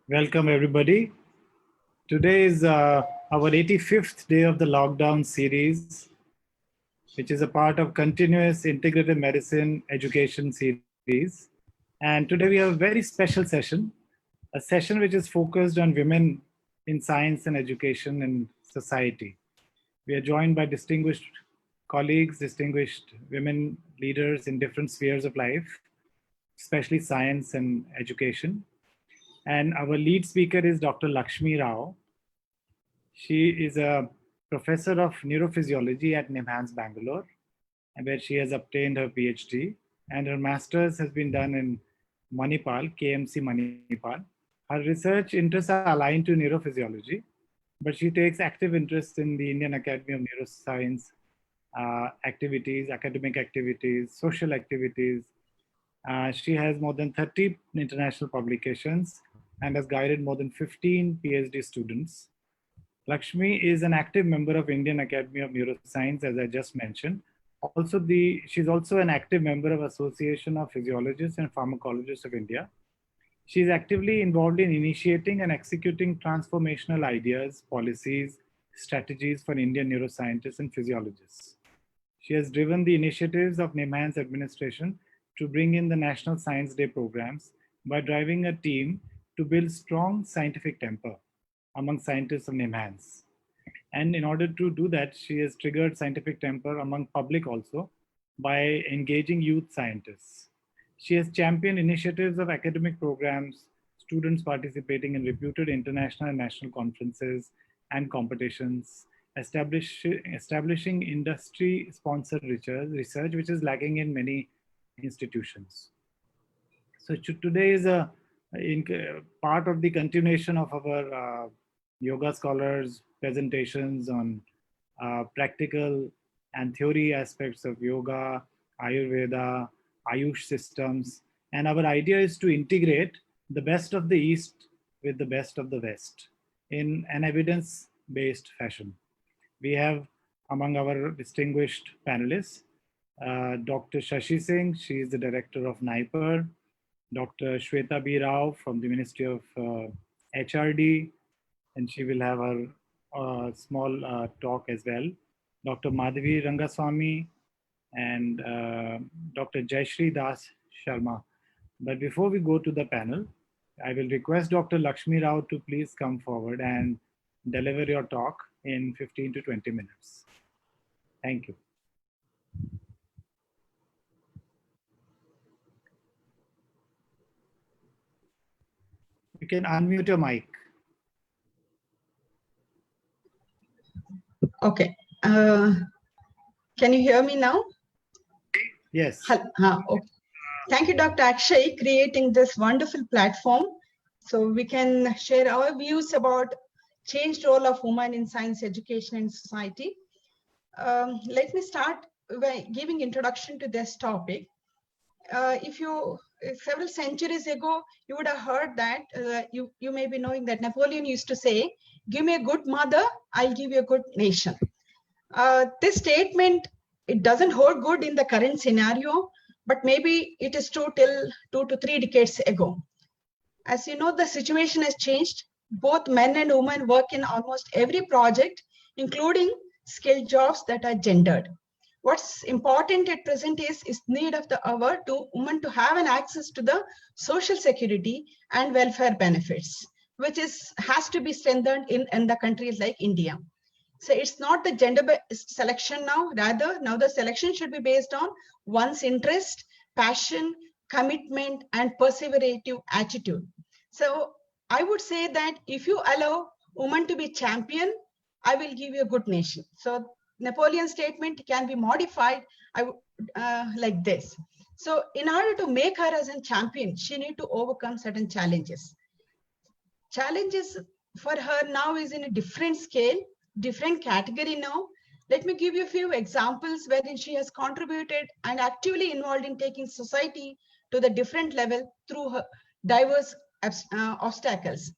Welcome, everybody. Today is our 85th day of the lockdown series, which is a part of continuous integrative medicine education series. And today we have a very special session, a session which is focused on women in science and education and society. We are joined by distinguished colleagues, distinguished women leaders in different spheres of life, especially science and education. And our lead speaker is Dr. Lakshmi Rao. She is a professor of neurophysiology at NIMHANS Bangalore, where she has obtained her PhD, and her master's has been done in Manipal, KMC Manipal. Her research interests are aligned to neurophysiology, but she takes active interest in the Indian Academy of Neuroscience activities, academic activities, social activities. She has more than 30 international publications and has guided more than 15 PhD students. Lakshmi is an active member of Indian Academy of Neuroscience, as I just mentioned. She's also an active member of Association of Physiologists and Pharmacologists of India. She's actively involved in initiating and executing transformational ideas, policies, strategies for Indian neuroscientists and physiologists. She has driven the initiatives of NIMHANS administration to bring in the National Science Day programs by driving a team to build strong scientific temper among scientists of NIMHANS. And in order to do that, she has triggered scientific temper among public also by engaging youth scientists. She has championed initiatives of academic programs, students participating in reputed international and national conferences and competitions, establishing industry-sponsored research, which is lacking in many institutions. So today is a part of the continuation of our yoga scholars' presentations on practical and theory aspects of yoga, Ayurveda, Ayush systems. And our idea is to integrate the best of the East with the best of the West in an evidence-based fashion. We have among our distinguished panelists, Dr. Shashi Singh, she is the director of NIPER, Dr. Shweta B. Rao from the Ministry of HRD, and she will have her small talk as well. Dr. Madhavi Rangaswamy and Dr. Jayashree Das Sharma. But before we go to the panel, I will request Dr. Lakshmi Rao to please come forward and deliver your talk in 15 to 20 minutes. Thank you. You can unmute your mic. Okay. Can you hear me now? Yes. Okay. Thank you, Dr. Akshay, creating this wonderful platform so we can share our views about changed role of women in science education and society. Let me start by giving introduction to this topic. Several centuries ago, you would have heard that you may be knowing that Napoleon used to say, "Give me a good mother, I'll give you a good nation." This statement, it doesn't hold good in the current scenario, but maybe it is true till 2 to 3 decades ago. As you know, the situation has changed. Both men and women work in almost every project, including skilled jobs that are gendered. What's important at present is need of the hour to women to have an access to the social security and welfare benefits, which has to be strengthened in the countries like India. So it's not the gender-based selection now, rather now the selection should be based on one's interest, passion, commitment, and perseverative attitude. So I would say that if you allow women to be champion, I will give you a good nation. So Napoleon's statement can be modified like this. So in order to make her as a champion, she need to overcome certain challenges. Challenges for her now is in a different scale, different category now. Let me give you a few examples wherein she has contributed and actively involved in taking society to the different level through her diverse obstacles.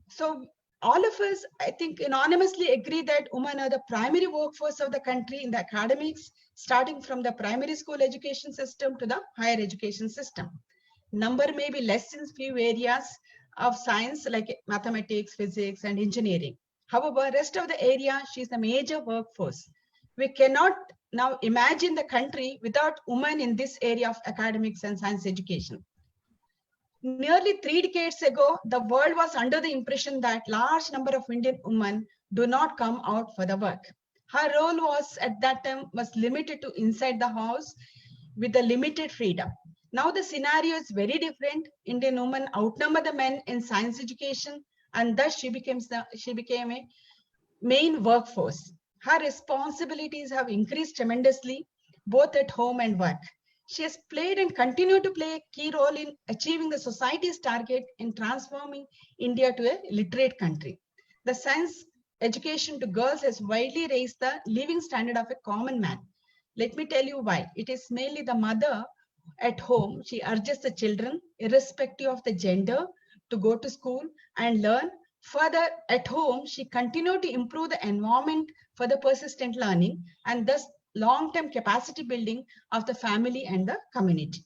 So all of us, I think, unanimously agree that women are the primary workforce of the country in the academics, starting from the primary school education system to the higher education system. Number may be less in few areas, of science like mathematics, physics, and engineering. However, rest of the area, she's a major workforce. We cannot now imagine the country without women in this area of academics and science education. Nearly 3 decades ago, the world was under the impression that large number of Indian women do not come out for the work. Her role was at that time was limited to inside the house with a limited freedom. Now the scenario is very different. Indian women outnumber the men in science education, and thus she became a main workforce. Her responsibilities have increased tremendously, both at home and work. She has played and continued to play a key role in achieving the society's target in transforming India to a literate country. The science education to girls has widely raised the living standard of a common man. Let me tell you why. It is mainly the mother at home. She urges the children, irrespective of the gender, to go to school and learn. Further, at home, she continued to improve the environment for the persistent learning and thus long-term capacity building of the family and the community.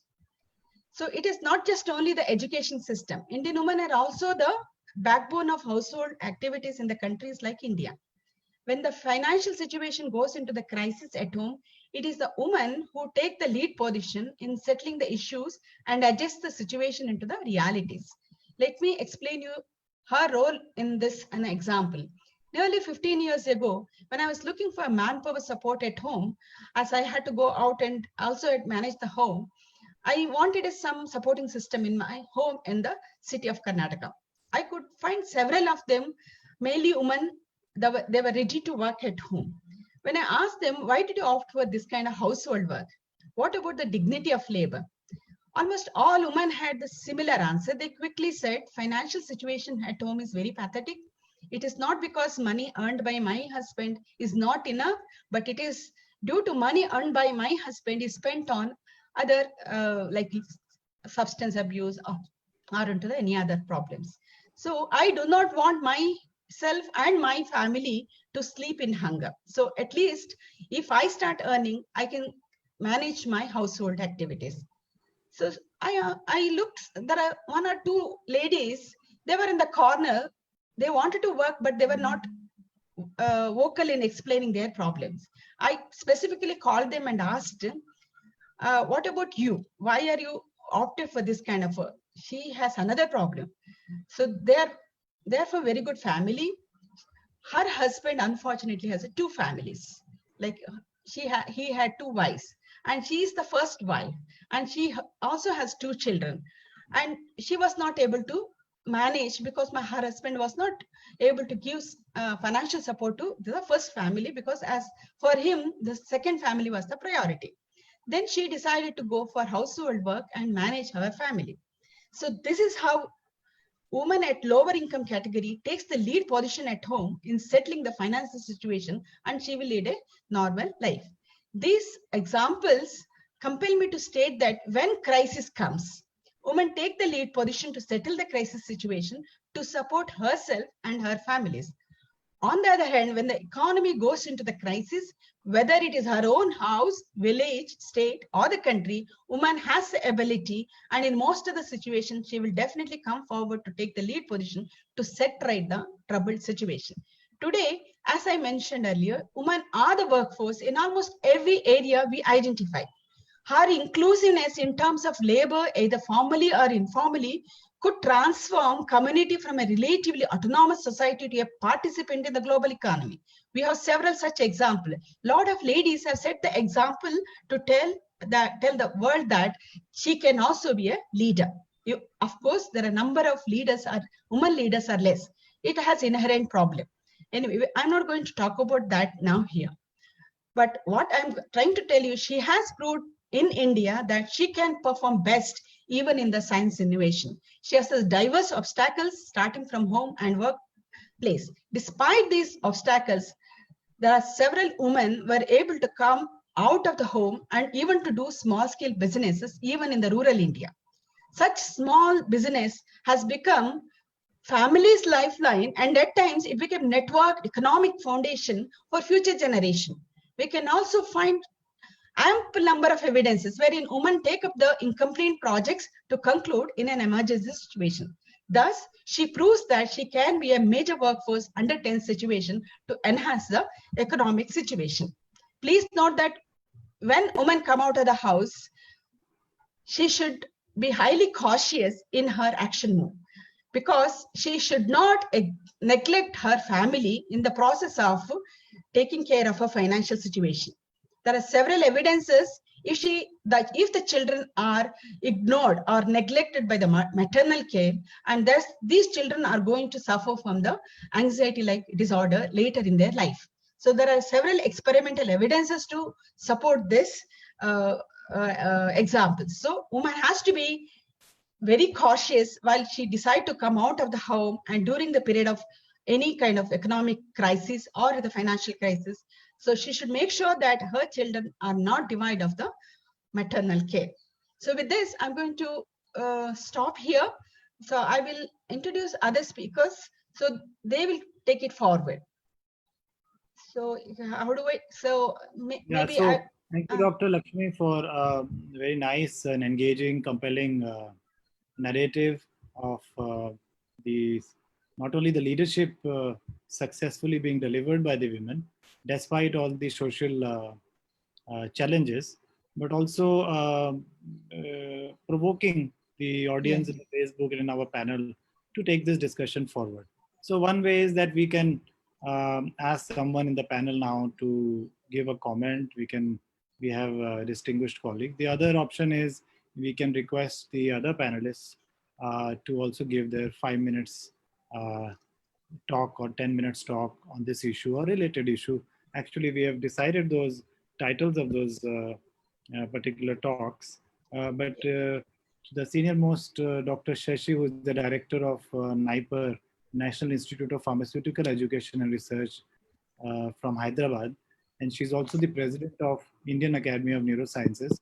So it is not just only the education system. Indian women are also the backbone of household activities in the countries like India. When the financial situation goes into the crisis at home, it is the women who take the lead position in settling the issues and adjust the situation into the realities. Let me explain you her role in this an example. Nearly 15 years ago, when I was looking for manpower support at home, as I had to go out and also manage the home, I wanted some supporting system in my home in the city of Karnataka. I could find several of them, mainly women, they were ready to work at home. When I asked them, why did you opt for this kind of household work? What about the dignity of labor? Almost all women had the similar answer. They quickly said, financial situation at home is very pathetic. It is not because money earned by my husband is not enough, but it is due to money earned by my husband is spent on other like substance abuse or into any other problems. So I do not want myself and my family to sleep in hunger. So at least if I start earning, I can manage my household activities. So I looked, there are 1 or 2 ladies, they were in the corner. They wanted to work, but they were not vocal in explaining their problems. I specifically called them and asked, what about you? Why are you opted for this kind of work? She has another problem. So they're from very good family. Her husband, unfortunately, has 2 families. Like he had 2 wives, and she is the first wife, and she also has 2 children. And she was not able to manage because her husband was not able to give financial support to the first family, because as for him, the second family was the priority. Then she decided to go for household work and manage her family. So this is how woman at lower income category takes the lead position at home in settling the financial situation, and she will lead a normal life. These examples compel me to state that when crisis comes, women take the lead position to settle the crisis situation to support herself and her families. On the other hand, when the economy goes into the crisis, whether it is her own house, village, state, or the country, woman has the ability, and in most of the situations, she will definitely come forward to take the lead position to set right the troubled situation. Today, as I mentioned earlier, women are the workforce in almost every area we identify. Her inclusiveness in terms of labor, either formally or informally, could transform community from a relatively autonomous society to a participant in the global economy. We have several such examples. A lot of ladies have set the example to tell the world that she can also be a leader. Of course, there are a number of leaders, women leaders are less. It has inherent problem. Anyway, I'm not going to talk about that now here. But what I'm trying to tell you, she has proved in India that she can perform best even in the science innovation. She has diverse obstacles starting from home and workplace. Despite these obstacles, there are several women were able to come out of the home and even to do small scale businesses even in the rural India. Such small business has become family's lifeline, and at times it became networked economic foundation for future generation. We can also find ample number of evidences wherein women take up the incomplete projects to conclude in an emergency situation. Thus, she proves that she can be a major workforce under tense situation to enhance the economic situation. Please note that when women come out of the house, she should be highly cautious in her action move, because she should not neglect her family in the process of taking care of her financial situation. There are several evidences if the children are ignored or neglected by the maternal care, and thus these children are going to suffer from the anxiety-like disorder later in their life. So there are several experimental evidences to support this examples. So woman has to be very cautious while she decide to come out of the home and during the period of any kind of economic crisis or the financial crisis. So she should make sure that her children are not deprived of the maternal care. So with this, I'm going to stop here. So I will introduce other speakers, so they will take it forward. So how do I, so maybe thank you, Dr. Lakshmi, for a very nice and engaging, compelling narrative of not only the leadership successfully being delivered by the women, despite all the social challenges, but also provoking the audience in the Facebook and in our panel to take this discussion forward. So one way is that we can ask someone in the panel now to give a comment. We have a distinguished colleague. The other option is we can request the other panelists to also give their 5 minutes talk or 10 minutes talk on this issue or related issue. Actually, we have decided those titles of those particular talks, but the senior most Dr. Shashi, who is the director of NIPER, National Institute of Pharmaceutical Education and Research from Hyderabad, and she's also the president of Indian Academy of Neurosciences.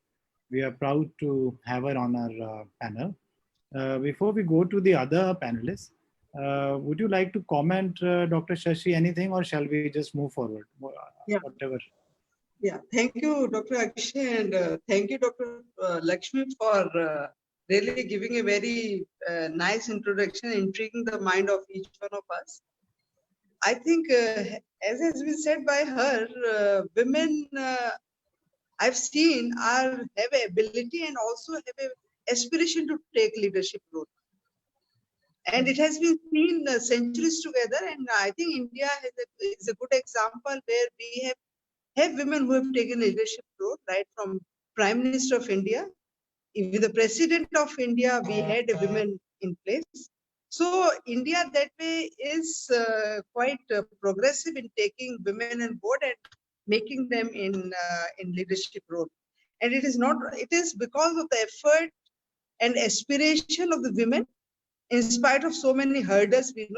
We are proud to have her on our panel. Before we go to the other panelists, would you like to comment, Dr. Shashi, anything, or shall we just move forward? Whatever. Yeah, thank you, Dr. Akshay, and thank you, Dr. Lakshmi, for really giving a very nice introduction, intriguing the mind of each one of us. I think, as has been said by her, women I've seen have a ability and also have a aspiration to take leadership role. And it has been seen centuries together, and I think India is a good example where we have women who have taken leadership role, right from Prime Minister of India, even the President of India, we had a woman in place. So India that way is quite progressive in taking women on board and making them in leadership role. And it is because of the effort and aspiration of the women, in spite of so many hurdles we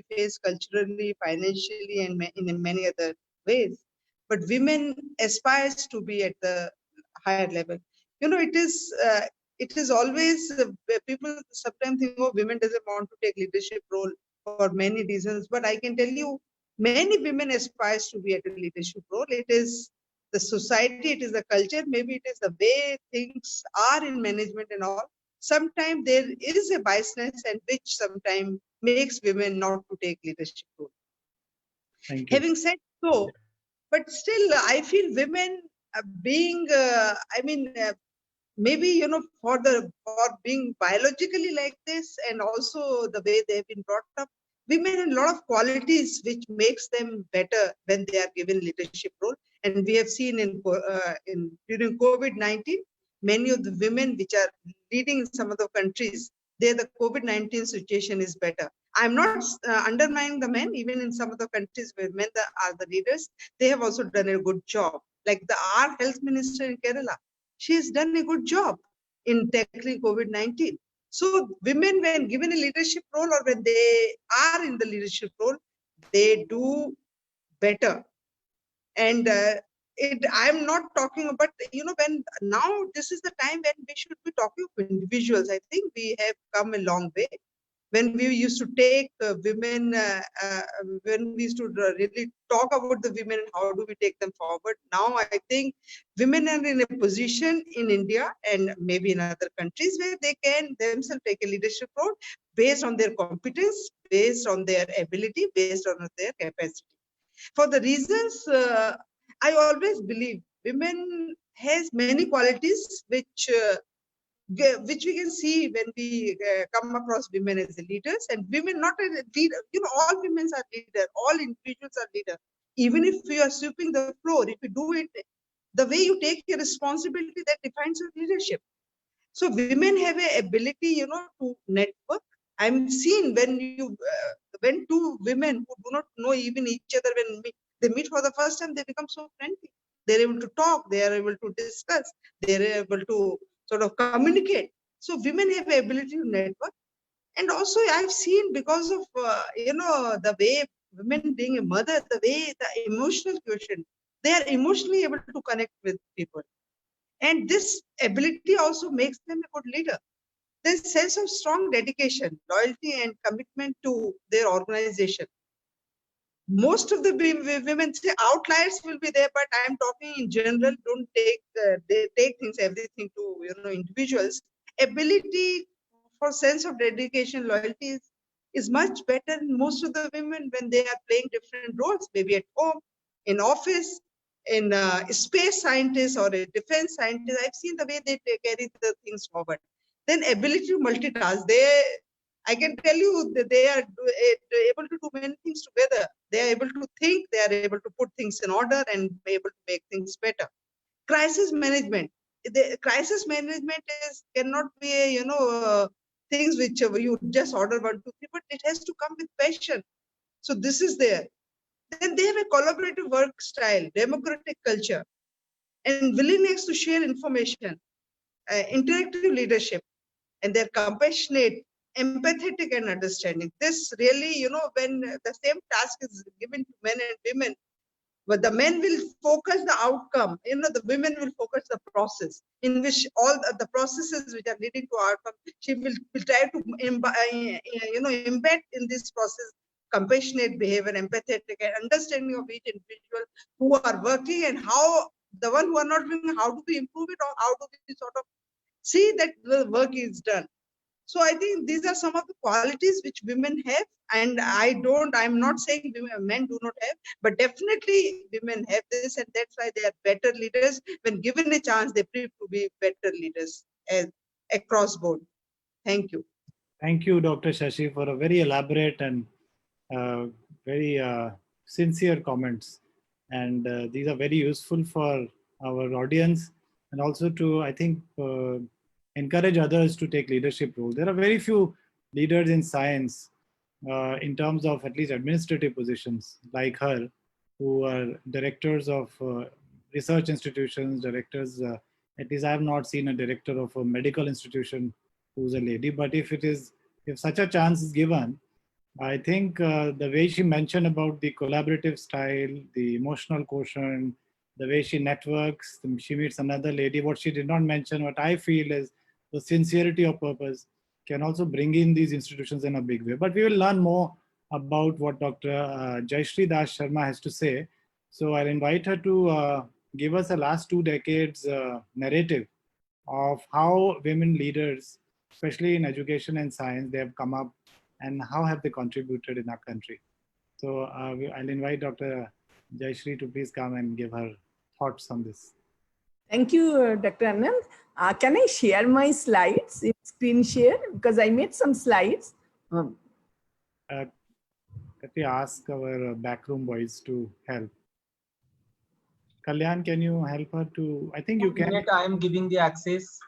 face culturally, financially, and in many other ways. But women aspires to be at the higher level. It is always people sometimes think, oh, women doesn't want to take leadership role for many reasons. But I can tell you, many women aspires to be at a leadership role. It is the society, it is the culture, maybe it is the way things are in management and all. Sometimes there is a biasness, and which sometimes makes women not to take leadership role. Thank you. Having said so, but still, I feel women being, maybe for being biologically like this, and also the way they've been brought up, women have a lot of qualities which makes them better when they are given leadership role. And we have seen during COVID-19, many of the women which are leading in some of the countries, there the COVID-19 situation is better. I'm not undermining the men. Even in some of the countries where men are the leaders, they have also done a good job. Like our health minister in Kerala, she has done a good job in tackling COVID-19. So women, when given a leadership role or when they are in the leadership role, they do better. And I'm not talking about, when now this is the time when we should be talking of individuals. I think we have come a long way. when we used to take women, when we used to really talk about the women and how do we take them forward. Now I think women are in a position in India and maybe in other countries where they can themselves take a leadership role based on their competence, based on their ability, based on their capacity. For the reasons, I always believe women has many qualities which we can see when we come across women as leaders, and women not as a leader. All women are leaders, all individuals are leaders. Even if we are sweeping the floor, if you do it, the way you take your responsibility, that defines your leadership. So women have a ability, to network. I'm seen when two women who do not know even each other, when they meet for the first time, they become so friendly. They're able to talk, they are able to discuss, they're able to sort of communicate. So women have the ability to network. And also I've seen, because of, the way women being a mother, the way the emotional quotient, they are emotionally able to connect with people. And this ability also makes them a good leader. There's sense of strong dedication, loyalty, and commitment to their organization. Most of the women say outliers will be there, but I'm talking in general. Don't take they take everything to individuals. Ability for sense of dedication, loyalty is much better in most of the women when they are playing different roles, maybe at home, in office, in space scientist or a defense scientist. I've seen the way they carry the things forward. Then ability to multitask. I can tell you that they are able to do many things together. They are able to think, they are able to put things in order and be able to make things better. Crisis management. The crisis management cannot be things which you just order 1, 2, 3, but it has to come with passion. So this is there. Then they have a collaborative work style, democratic culture, and willingness to share information, interactive leadership, and they're compassionate, empathetic, and understanding. This really, when the same task is given to men and women, but the men will focus the outcome, the women will focus the process, in which all the processes which are leading to outcome, she will try to embed in this process compassionate behavior, empathetic, and understanding of each individual who are working, and how the one who are not doing, how do we improve it, or how do we sort of see that the work is done. So I think these are some of the qualities which women have, and I'm not saying men do not have, but definitely women have this, and that's why they are better leaders. When given a chance, they prove to be better leaders across board. Thank you. Thank you, Dr. Shashi, for a very elaborate and very sincere comments. And these are very useful for our audience, and also to, I think, encourage others to take leadership role. There are very few leaders in science in terms of at least administrative positions like her, who are directors of research institutions, directors, at least I have not seen a director of a medical institution who's a lady. But if such a chance is given, I think the way she mentioned about the collaborative style, the emotional quotient, the way she networks, she meets another lady. What she did not mention, what I feel is the sincerity of purpose can also bring in these institutions in a big way. But we will learn more about what Dr. Jayashree Das Sharma has to say. So I'll invite her to give us the last 2 decades narrative of how women leaders, especially in education and science, they have come up and how have they contributed in our country. So I'll invite Dr. Jayashree to please come and give her thoughts on this. Thank you, Dr. Anand. Can I share my slides in screen share? Because I made some slides. Let me ask our backroom boys to help. Kalyan, can you help her to, I think you can. I am giving the access.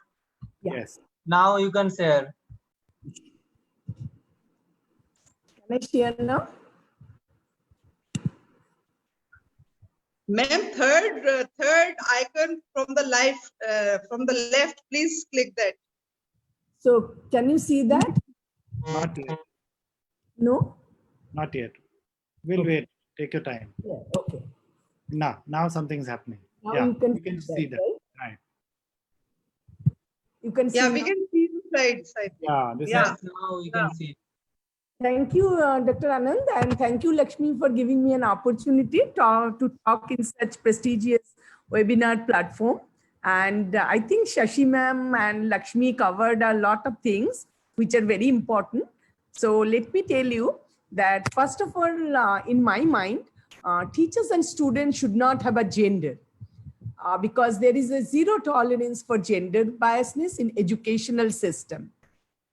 Yeah. Yes. Now you can share. Can I share now? Ma'am, third icon from the left, please click that. So can you see that? Not yet. No? Not yet. We'll wait. Take your time. Yeah, okay. Now something's happening. Now yeah, you can see that. Right? Right. You can see. Yeah, we can see the slides. I think. Yeah, this Yes, now you can see. Thank you, Dr. Anand, and thank you, Lakshmi, for giving me an opportunity to talk in such prestigious webinar platform. And I think Shashi ma'am and Lakshmi covered a lot of things which are very important. So let me tell you that first of all, in my mind, teachers and students should not have a gender. Because there is a zero tolerance for gender biasness in educational system.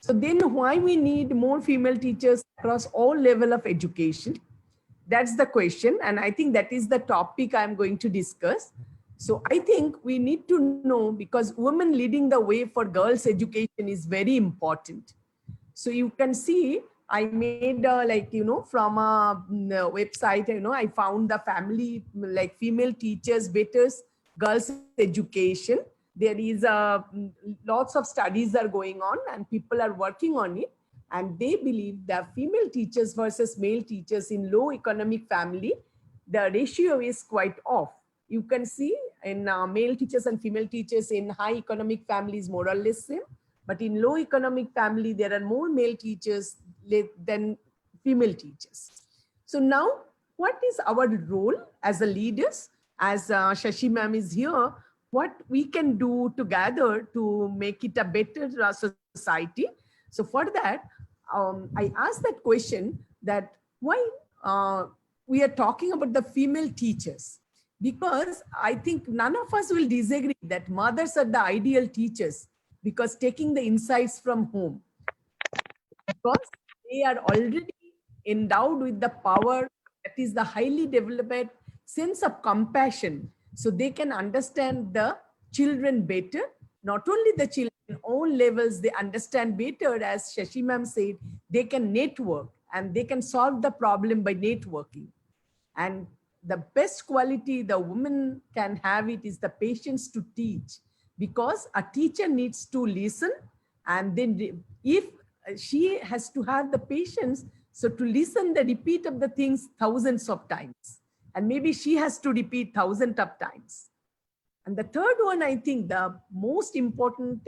So then why we need more female teachers across all level of education? That's the question. And I think that is the topic I'm going to discuss. So I think we need to know, because women leading the way for girls' education is very important. So you can see, I made from a website, I found the family, like female teachers, better girls' education. There is lots of studies are going on and people are working on it. And they believe that female teachers versus male teachers in low economic family, the ratio is quite off. You can see in male teachers and female teachers in high economic families more or less same. But in low economic family, there are more male teachers than female teachers. So now, what is our role as a leaders? As Shashi ma'am is here, what we can do together to make it a better society? So for that, I asked that question, that why we are talking about the female teachers? Because I think none of us will disagree that mothers are the ideal teachers, because taking the insights from home, because they are already endowed with the power, that is the highly developed sense of compassion, so they can understand the children better. Not only the children, all levels they understand better. As Shashi ma'am said, they can network and they can solve the problem by networking. And the best quality the woman can have it is the patience to teach, because a teacher needs to listen, and then if she has to have the patience, so to listen the repeat of the things thousands of times, and maybe she has to repeat thousands of times. And the third one, I think the most important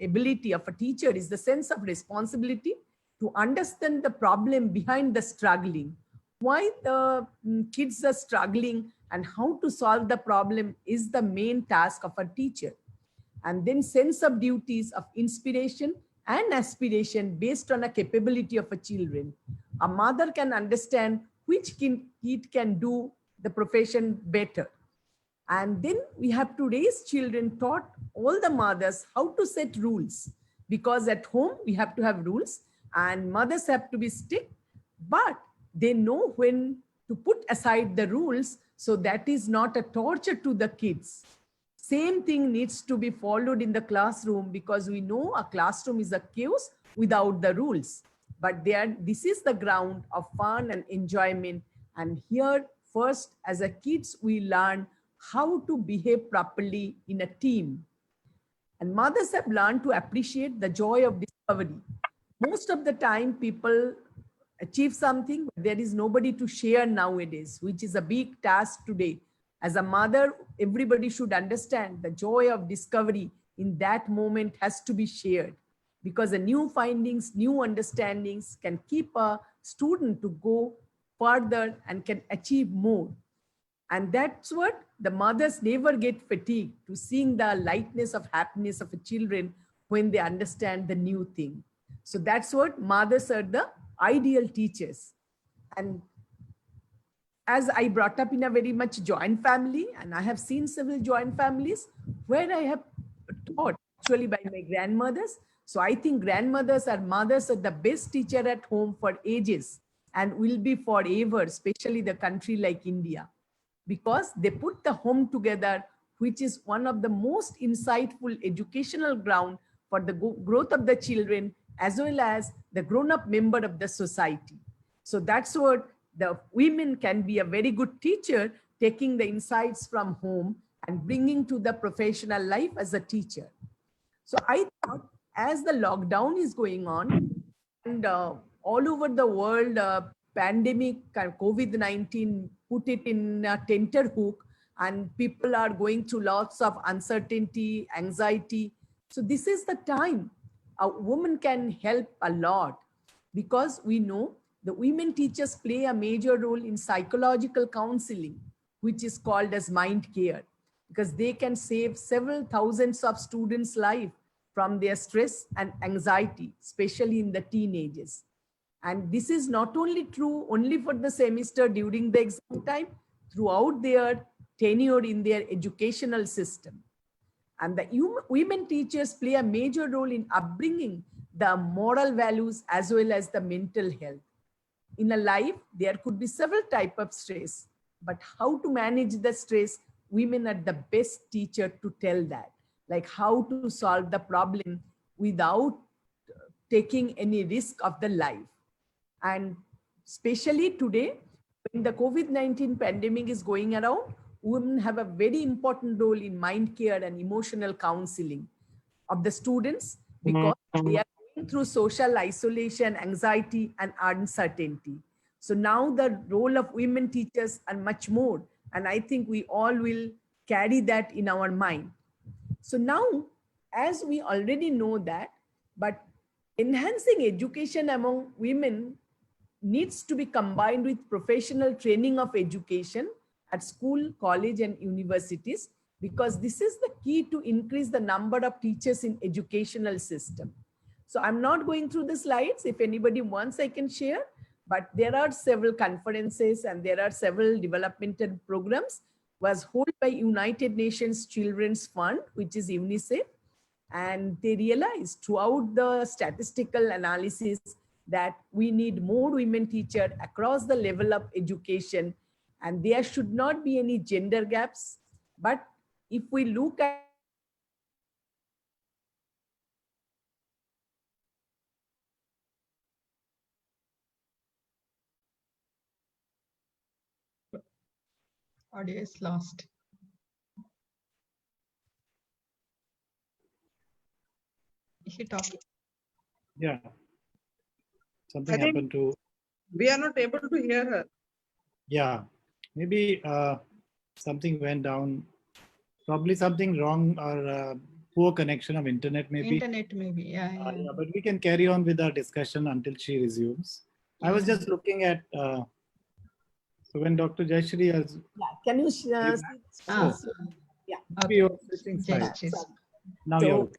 ability of a teacher is the sense of responsibility to understand the problem behind the struggling. Why the kids are struggling and how to solve the problem is the main task of a teacher. And then sense of duties of inspiration and aspiration based on a capability of a children. A mother can understand which kid can do the profession better. And then we have to raise children, taught all the mothers how to set rules, because at home we have to have rules and mothers have to be strict, but they know when to put aside the rules, so that is not a torture to the kids. Same thing needs to be followed in the classroom, because we know a classroom is a chaos without the rules. But this is the ground of fun and enjoyment. And here first, as a kids, we learn how to behave properly in a team. And mothers have learned to appreciate the joy of discovery. Most of the time people achieve something, but there is nobody to share nowadays, which is a big task today. As a mother, everybody should understand the joy of discovery in that moment has to be shared, because the new findings, new understandings can keep a student to go further and can achieve more. And that's what the mothers never get fatigued to seeing the lightness of happiness of the children when they understand the new thing. So that's what mothers are the ideal teachers. And as I brought up in a very much joint family, and I have seen several joint families where I have taught actually by my grandmothers. So I think grandmothers or mothers are the best teacher at home for ages and will be forever, especially the country like India, because they put the home together, which is one of the most insightful educational ground for the growth of the children as well as the grown-up member of the society. So that's what the women can be a very good teacher, taking the insights from home and bringing to the professional life as a teacher. So I thought, as the lockdown is going on and all over the world, pandemic, COVID-19 put it in a tenterhook, and people are going through lots of uncertainty, anxiety. So this is the time a woman can help a lot, because we know The women teachers play a major role in psychological counseling, which is called as mind care, because they can save several thousands of students' life from their stress and anxiety, especially in the teenagers. And this is not only true only for the semester during the exam time, throughout their tenure in their educational system. And the women teachers play a major role in upbringing the moral values as well as the mental health. In a life, there could be several types of stress, but how to manage the stress, women are the best teacher to tell that, like how to solve the problem without taking any risk of the life. And especially today, when the COVID-19 pandemic is going around, women have a very important role in mind care and emotional counseling of the students, because they are going through social isolation, anxiety, and uncertainty. So now the role of women teachers are much more, and I think we all will carry that in our mind. So now, as we already know that, but enhancing education among women needs to be combined with professional training of education at school, college, and universities, because this is the key to increase the number of teachers in educational system. So I'm not going through the slides. If anybody wants, I can share, but there are several conferences and there are several developmental programs was held by United Nations Children's Fund, which is UNICEF. And they realized throughout the statistical analysis that we need more women teachers across the level of education, and there should not be any gender gaps. But if we look at Audio is lost. Is she talking? Yeah. Something I think- happened to, We are not able to hear her. yeah, maybe something went down, probably something wrong or poor connection of internet maybe. Internet maybe, yeah. Yeah, but we can carry on with our discussion until she resumes. I was Yeah. just looking at, so when Dr. Jayashree has, can you Ah. yeah. maybe you're switching slides. Yes. Now So- you're,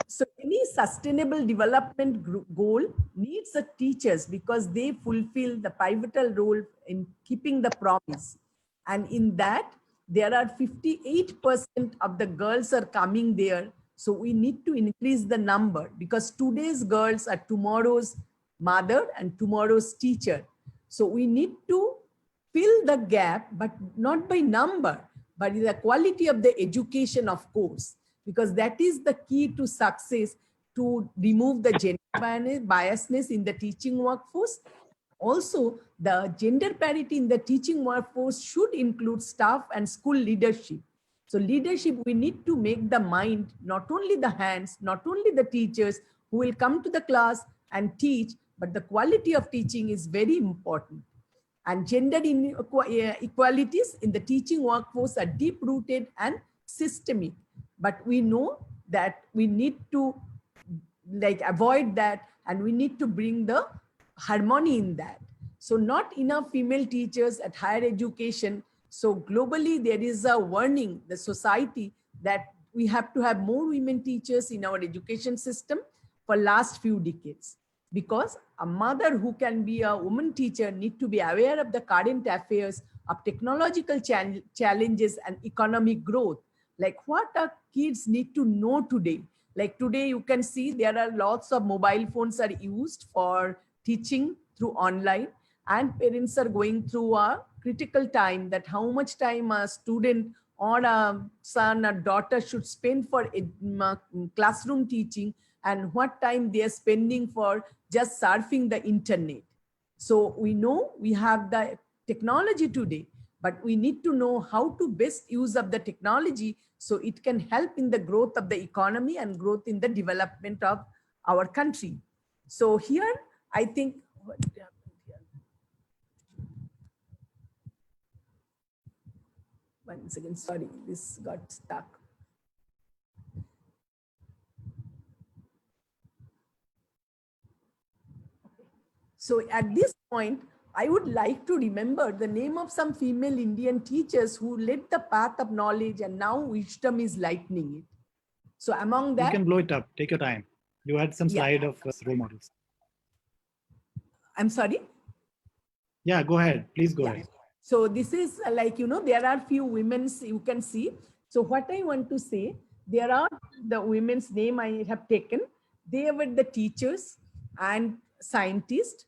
So any sustainable development goal needs the teachers, because they fulfill the pivotal role in keeping the promise. And in that, there are 58% of the girls are coming there. So we need to increase the number, because today's girls are tomorrow's mother and tomorrow's teacher. So we need to fill the gap, but not by number, but in the quality of the education, of course, because that is the key to success, to remove the gender biasness in the teaching workforce. Also, the gender parity in the teaching workforce should include staff and school leadership. So leadership, we need to make the mind, not only the hands, not only the teachers who will come to the class and teach, but the quality of teaching is very important. And gender inequalities in the teaching workforce are deep-rooted and systemic. But we know that we need to avoid that, and we need to bring the harmony in that. So not enough female teachers at higher education. So globally, there is a warning, the society, that we have to have more women teachers in our education system for last few decades. Because a mother who can be a woman teacher need to be aware of the current affairs of technological challenges and economic growth. Like what our kids need to know today. Like today you can see there are lots of mobile phones are used for teaching through online, and parents are going through a critical time, that how much time a student or a son or daughter should spend for classroom teaching, and what time they are spending for just surfing the internet. So we know we have the technology today, but we need to know how to best use of the technology so it can help in the growth of the economy and growth in the development of our country. So here, I think, one second, sorry, this got stuck. So at this point, I would like to remember the name of some female Indian teachers who led the path of knowledge and now wisdom is lightening it. So among You that, can blow it up. Take your time. You had some Yeah. slide of role models. I'm sorry. Yeah, go ahead. Please go Yeah. ahead. So this is like, there are few women's you can see. So what I want to say, there are the women's name I have taken. They were the teachers and scientists.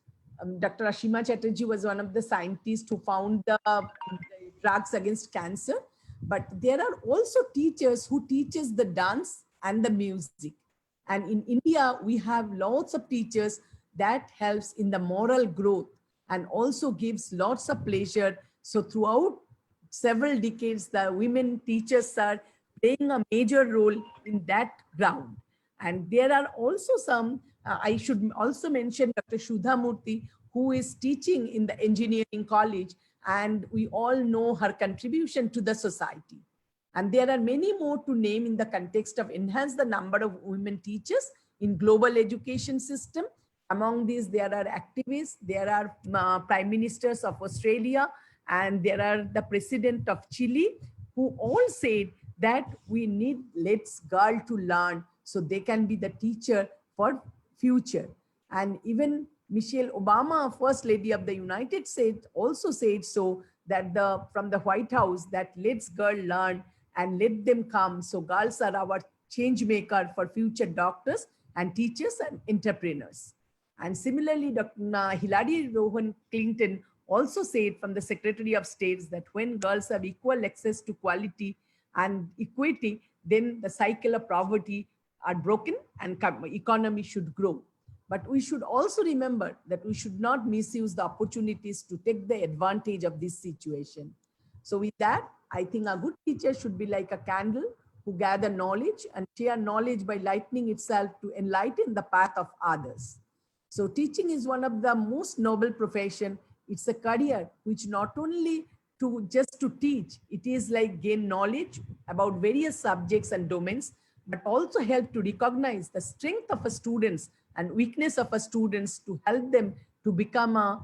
Dr. Ashima Chatterjee was one of the scientists who found the drugs against cancer. But there are also teachers who teaches the dance and the music. And in India, we have lots of teachers that helps in the moral growth and also gives lots of pleasure. So throughout several decades, the women teachers are playing a major role in that ground. And there are also some, I should also mention Dr. Shudha Murthy, who is teaching in the engineering college, and we all know her contribution to the society. And there are many more to name in the context of enhance the number of women teachers in global education system. Among these, there are activists, there are prime ministers of Australia, and there are the president of Chile, who all said that we need let's girl to learn so they can be the teacher for future. And even Michelle Obama, First Lady of the United States, also said so, that from the White House, that let's girl learn and let them come. So girls are our change maker for future doctors and teachers and entrepreneurs. And similarly, Dr. Hillary Rowan Clinton also said from the Secretary of State that when girls have equal access to quality and equity, then the cycle of poverty are broken and economy should grow. But we should also remember that we should not misuse the opportunities to take the advantage of this situation. So with that, I think a good teacher should be like a candle who gather knowledge and share knowledge by lightening itself to enlighten the path of others. So teaching is one of the most noble profession. It's a career which not only just to teach, it is like gain knowledge about various subjects and domains, but also help to recognize the strength of a students and weakness of a students to help them to become a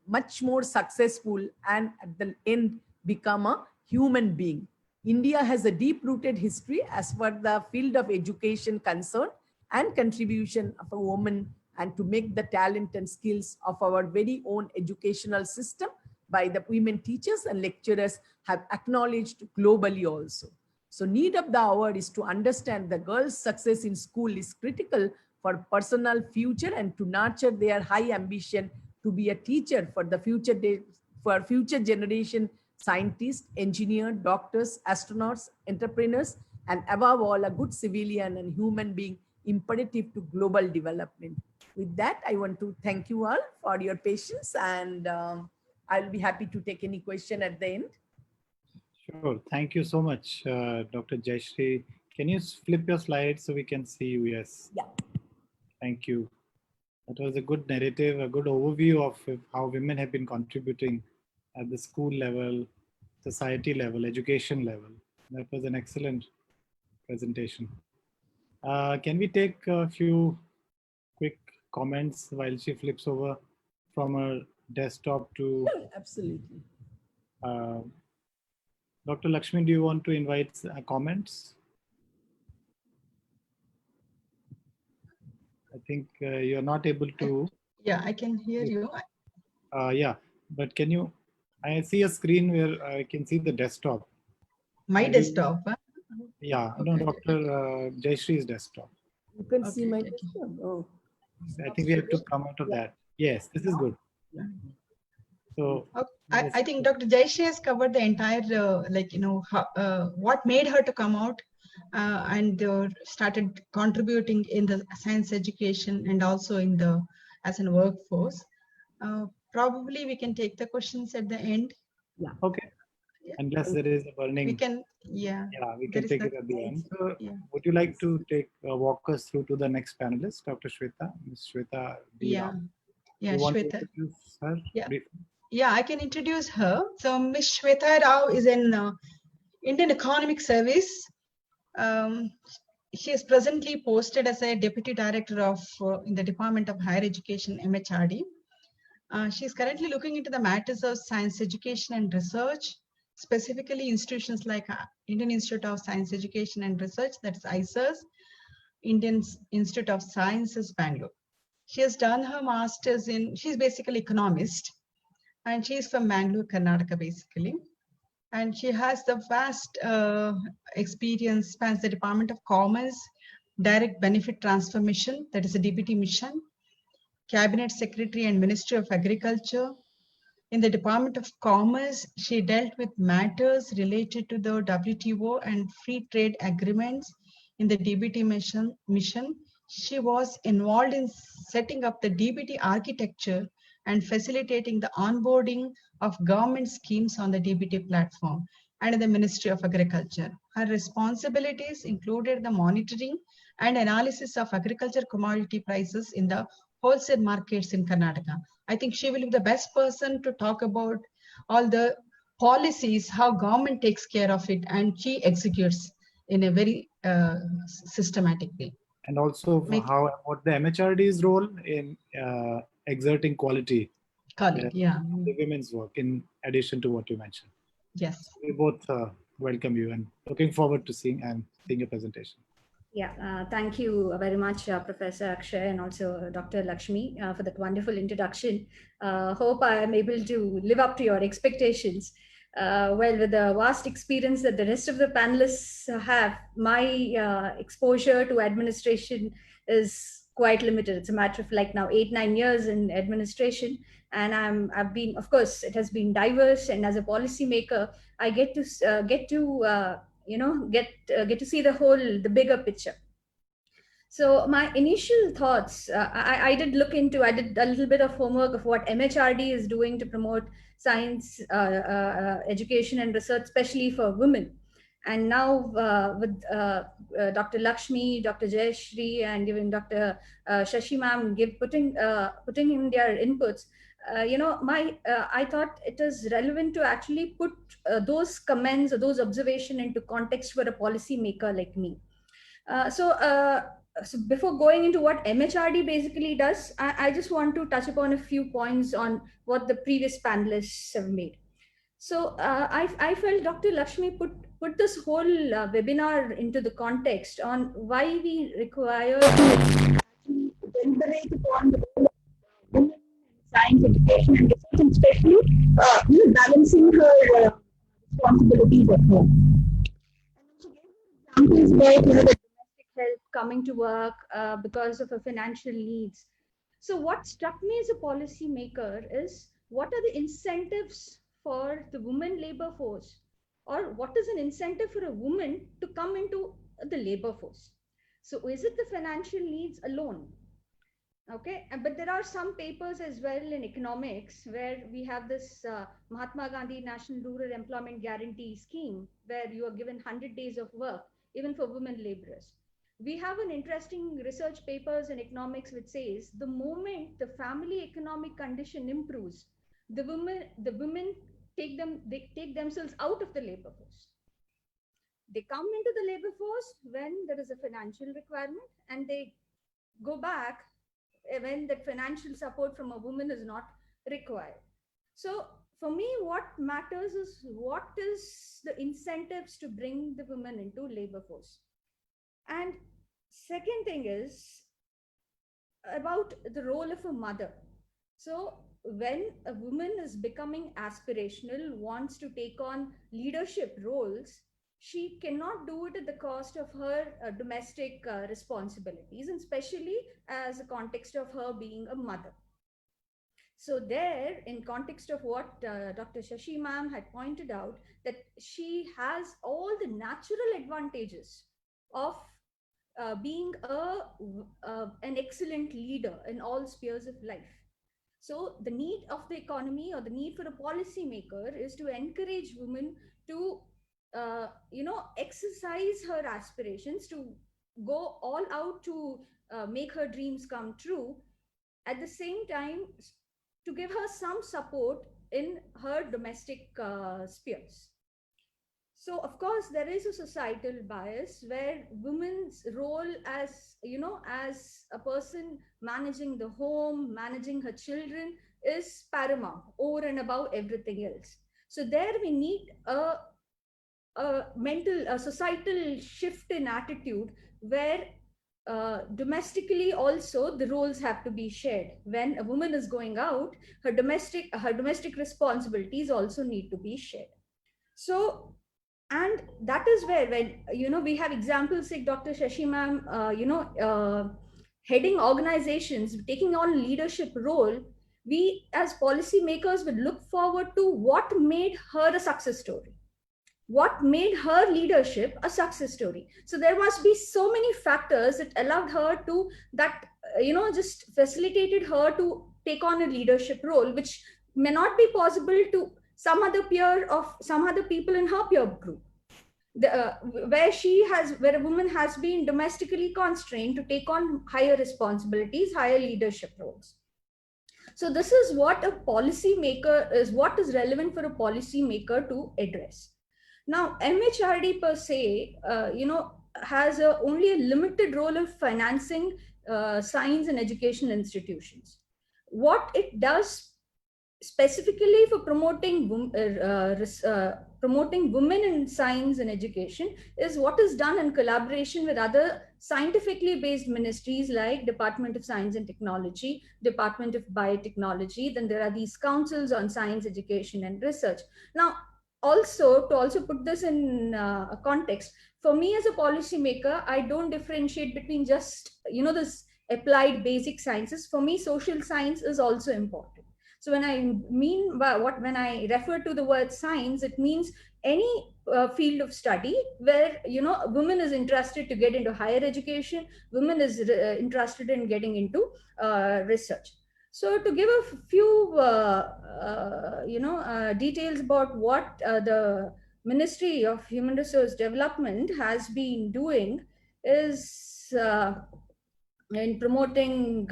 much more successful and at the end become a human being. India has a deep-rooted history as far the field of education concerned and contribution of a woman and to make the talent and skills of our very own educational system by the women teachers and lecturers have acknowledged globally also. So need of the hour is to understand the girls' success in school is critical for personal future and to nurture their high ambition to be a teacher for the future generation scientists, engineers, doctors, astronauts, entrepreneurs, and above all, a good civilian and human being imperative to global development. With that, I want to thank you all for your patience, and I'll be happy to take any question at the end. Sure. Thank you so much, Dr. Jayashree. Can you flip your slides so we can see you? Yes. Yeah. Thank you. That was a good narrative, a good overview of how women have been contributing at the school level, society level, education level. That was an excellent presentation. Can we take a few quick comments while she flips over from her desktop to... Absolutely. Dr. Lakshmi, do you want to invite comments? I think you're not able to. Yeah, I can hear you. Yeah, but can you, I see a screen where I can see the desktop. My Maybe- desktop. Huh? Yeah, Okay, no, okay. Dr. Jayashree's desktop. You can see Okay, my okay. desktop. Oh. I think we have to come out of that. Yes, this is good. So Okay. I think Dr. Jayashree has covered the entire, what made her to come out and started contributing in the science education and also in the as a workforce. Probably we can take the questions at the end. okay, unless there is a burning. We can, yeah. Yeah, we there can is take that- it at the end. So Yeah. would you like to walk us through to the next panelist, Dr. Shweta? Ms. Shweta D. Yeah. Rao. Yeah, You want to Shweta. introduce her? Yeah. briefly? Yeah, I can introduce her. So Ms. Shweta Rao is an Indian Economic Service. She is presently posted as a Deputy Director of in the Department of Higher Education, MHRD. She's currently looking into the matters of science education and research, specifically institutions like Indian Institute of Science Education and Research, that's ISERS, Indian Institute of Sciences, Bangalore. She has done her master's in, she's basically economist, and she's from Bangalore, Karnataka, basically. And she has the vast experience, spans the Department of Commerce, Direct Benefit Transformation, that is a DBT mission, Cabinet Secretary and Ministry of Agriculture. In the Department of Commerce, she dealt with matters related to the WTO and free trade agreements. In the DBT mission, she was involved in setting up the DBT architecture and facilitating the onboarding of government schemes on the DBT platform and in the Ministry of Agriculture. Her responsibilities included the monitoring and analysis of agriculture commodity prices in the wholesale markets in Karnataka. I think she will be the best person to talk about all the policies, how government takes care of it, and she executes in a very systematic way. And also what the MHRD's role in exerting quality. Yeah. The women's work, in addition to what you mentioned. Yes. We both welcome you and looking forward to seeing your presentation. Yeah, thank you very much, Professor Akshay, and also Dr. Lakshmi for that wonderful introduction. Hope I am able to live up to your expectations. Well, with the vast experience that the rest of the panelists have, my exposure to administration is quite limited. It's a matter of like now 8-9 years in administration, and I've been, of course, it has been diverse. And as a policymaker, I get to see the bigger picture. So my initial thoughts, I did a little bit of homework of what MHRD is doing to promote science education and research, especially for women. And now with Dr. Lakshmi, Dr. Jayashree, and even Dr. Shashi ma'am putting in their inputs, I thought it is relevant to actually put those comments or those observations into context for a policy maker like me. So before going into what MHRD basically does, I just want to touch upon a few points on what the previous panelists have made. So I felt Dr. Lakshmi put this whole webinar into the context on why we require to deliberate upon the role of women in science education and research, and especially balancing her responsibilities at home. And also gave examples like the domestic help coming to work because of her financial needs. So what struck me as a policy maker is, what are the incentives for the women labor force, or what is an incentive for a woman to come into the labor force? So is it the financial needs alone? Okay, but there are some papers as well in economics where we have this Mahatma Gandhi National Rural Employment Guarantee Scheme, where you are given 100 days of work, even for women laborers. We have an interesting research papers in economics which says the moment the family economic condition improves, the women take themselves out of the labor force. They come into the labor force when there is a financial requirement, and they go back when that financial support from a woman is not required. So for me, what matters is what is the incentives to bring the women into labor force. And second thing is about the role of a mother. So when a woman is becoming aspirational, wants to take on leadership roles, she cannot do it at the cost of her domestic responsibilities, and especially as a context of her being a mother. So there, in context of what Dr. Shashi ma'am had pointed out, that she has all the natural advantages of being an excellent leader in all spheres of life. So the need of the economy, or the need for a policy maker, is to encourage women to exercise her aspirations, to go all out to make her dreams come true, at the same time to give her some support in her domestic spheres. So of course there is a societal bias where women's role as a person managing the home, managing her children, is paramount over and above everything else. So there we need a societal shift in attitude where domestically also the roles have to be shared. When a woman is going out, her domestic responsibilities also need to be shared. So, and that is where, when we have examples like Dr. Shashi ma'am, heading organizations, taking on leadership role, we as policymakers would look forward to what made her a success story, what made her leadership a success story. So there must be so many factors that allowed her to, that just facilitated her to take on a leadership role, which may not be possible to some other peer of some other people in her peer group. Where a woman has been domestically constrained to take on higher responsibilities, higher leadership roles. So this is what a policymaker is, what is relevant for a policymaker to address. Now, MHRD per se, has only a limited role of financing science and educational institutions. What it does specifically for promoting women in science and education is what is done in collaboration with other scientifically based ministries like Department of Science and Technology, Department of Biotechnology. Then there are these councils on science, education, and research. Now, to also put this in a context, for me as a policymaker, I don't differentiate between just this applied basic sciences. For me, social science is also important. So when I refer to the word science, it means any field of study where women is interested to get into higher education, women is interested in getting into research. So to give a few details about what the Ministry of Human Resource Development has been doing is in promoting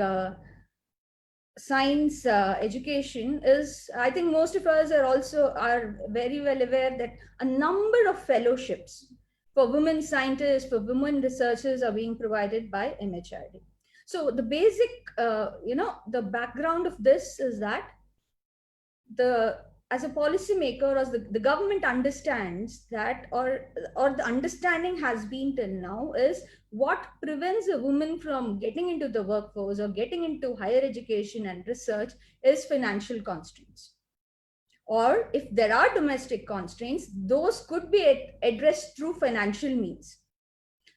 science education is, I think most of us are very well aware that a number of fellowships for women scientists, for women researchers are being provided by MHRD. So the basic, the background of this is that as a policymaker, as the government understands that, or the understanding has been till now is what prevents a woman from getting into the workforce or getting into higher education and research is financial constraints. Or if there are domestic constraints, those could be addressed through financial means.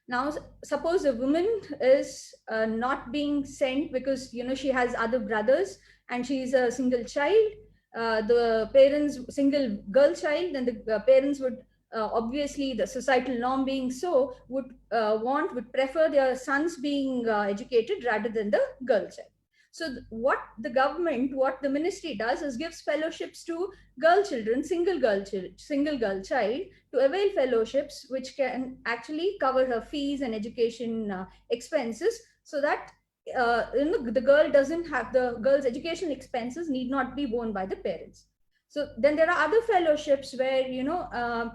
Now, suppose a woman is not being sent because she has other brothers and she is a single child. The parents, single girl child, then the parents would obviously, the societal norm being so, would prefer their sons being educated rather than the girl child. So what the ministry does is gives fellowships to girl children, single girl child, to avail fellowships which can actually cover her fees and education expenses, so that the girl's education expenses need not be borne by the parents. So then there are other fellowships where now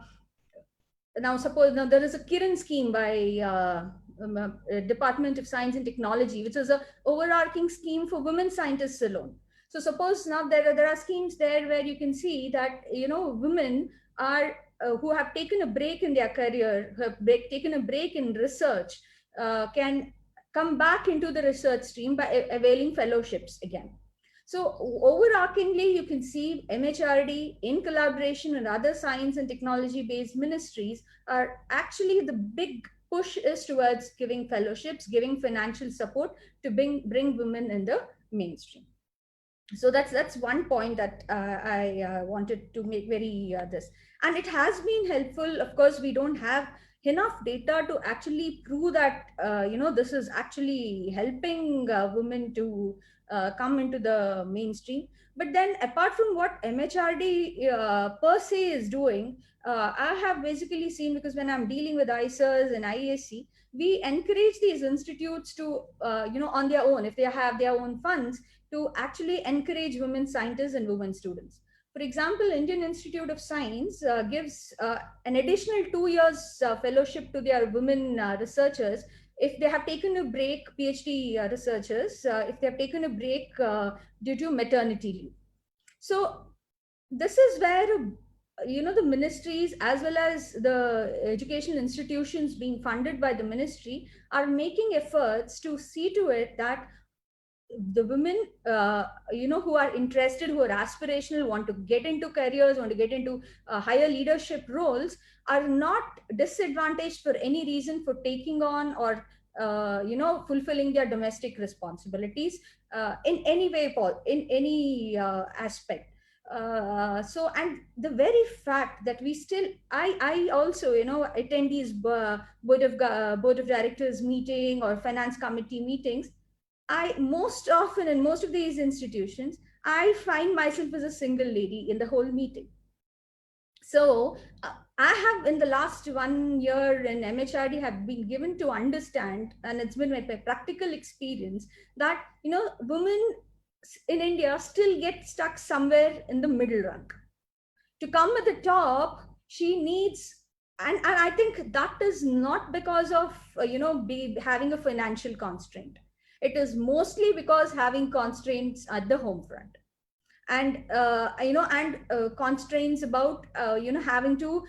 there is a Kiran scheme by Department of Science and Technology, which is a overarching scheme for women scientists alone. So suppose now there are schemes there where you can see that women are who have taken a break in their career, taken a break in research, can come back into the research stream by availing fellowships again. So overarchingly, you can see MHRD in collaboration with other science and technology based ministries are actually, the big push is towards giving fellowships, giving financial support to bring women in the mainstream. So that's one point that I wanted to make very this, and it has been helpful. Of course, we don't have enough data to actually prove that this is actually helping women to come into the mainstream. But then apart from what MHRD per se is doing, I have basically seen, because when I'm dealing with ICERs and IAC, we encourage these institutes to on their own, if they have their own funds, to actually encourage women scientists and women students. For example, Indian Institute of Science gives an additional 2 years fellowship to their women researchers if they have taken a break, PhD researchers, if they have taken a break due to maternity leave. So this is where, the ministries as well as the educational institutions being funded by the ministry are making efforts to see to it that the women, who are interested, who are aspirational, want to get into careers, want to get into higher leadership roles, are not disadvantaged for any reason for taking on or fulfilling their domestic responsibilities in any way, Paul, in any aspect. So, and the very fact that we still, I also, attend these board of directors meeting or finance committee meetings. I most often in most of these institutions, I find myself as a single lady in the whole meeting. So I have, in the last 1 year in MHRD, have been given to understand, and it's been my practical experience, that women in India still get stuck somewhere in the middle rank. To come at the top, she needs, and I think that is not because of having a financial constraint. It is mostly because having constraints at the home front, and constraints about having to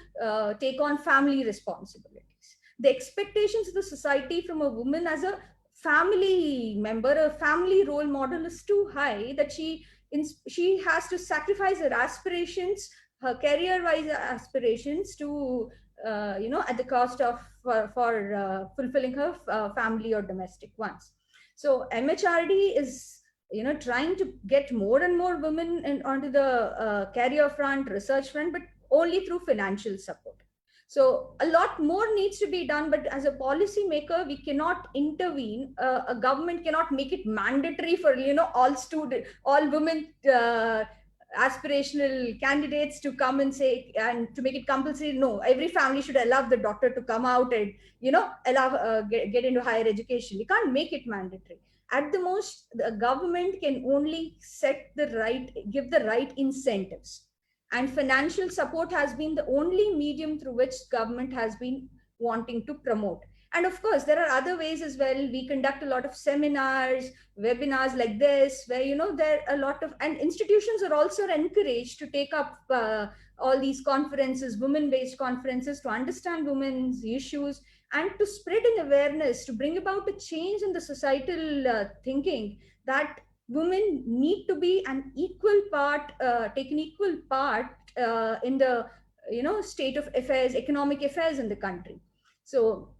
take on family responsibilities. The expectations of the society from a woman as a family member, a family role model, is too high, that she has to sacrifice her aspirations, her career-wise aspirations, to at the cost of for fulfilling her family or domestic ones. So MHRD is trying to get more and more women onto the career front, research front, but only through financial support. So a lot more needs to be done, but as a policy maker, we cannot intervene. A government cannot make it mandatory for all women aspirational candidates to come and say, and to make it compulsory. No, every family should allow the daughter to come out and allow get into higher education. We can't make it mandatory. At the most, the government can only give the right incentives, and financial support has been the only medium through which government has been wanting to promote. And of course, there are other ways as well. We conduct a lot of seminars, webinars like this, where there are a lot of, and institutions are also encouraged to take up all these conferences, women-based conferences, to understand women's issues and to spread an awareness, to bring about a change in the societal thinking, that women need to be an equal part, take an equal part in the state of affairs, economic affairs in the country. So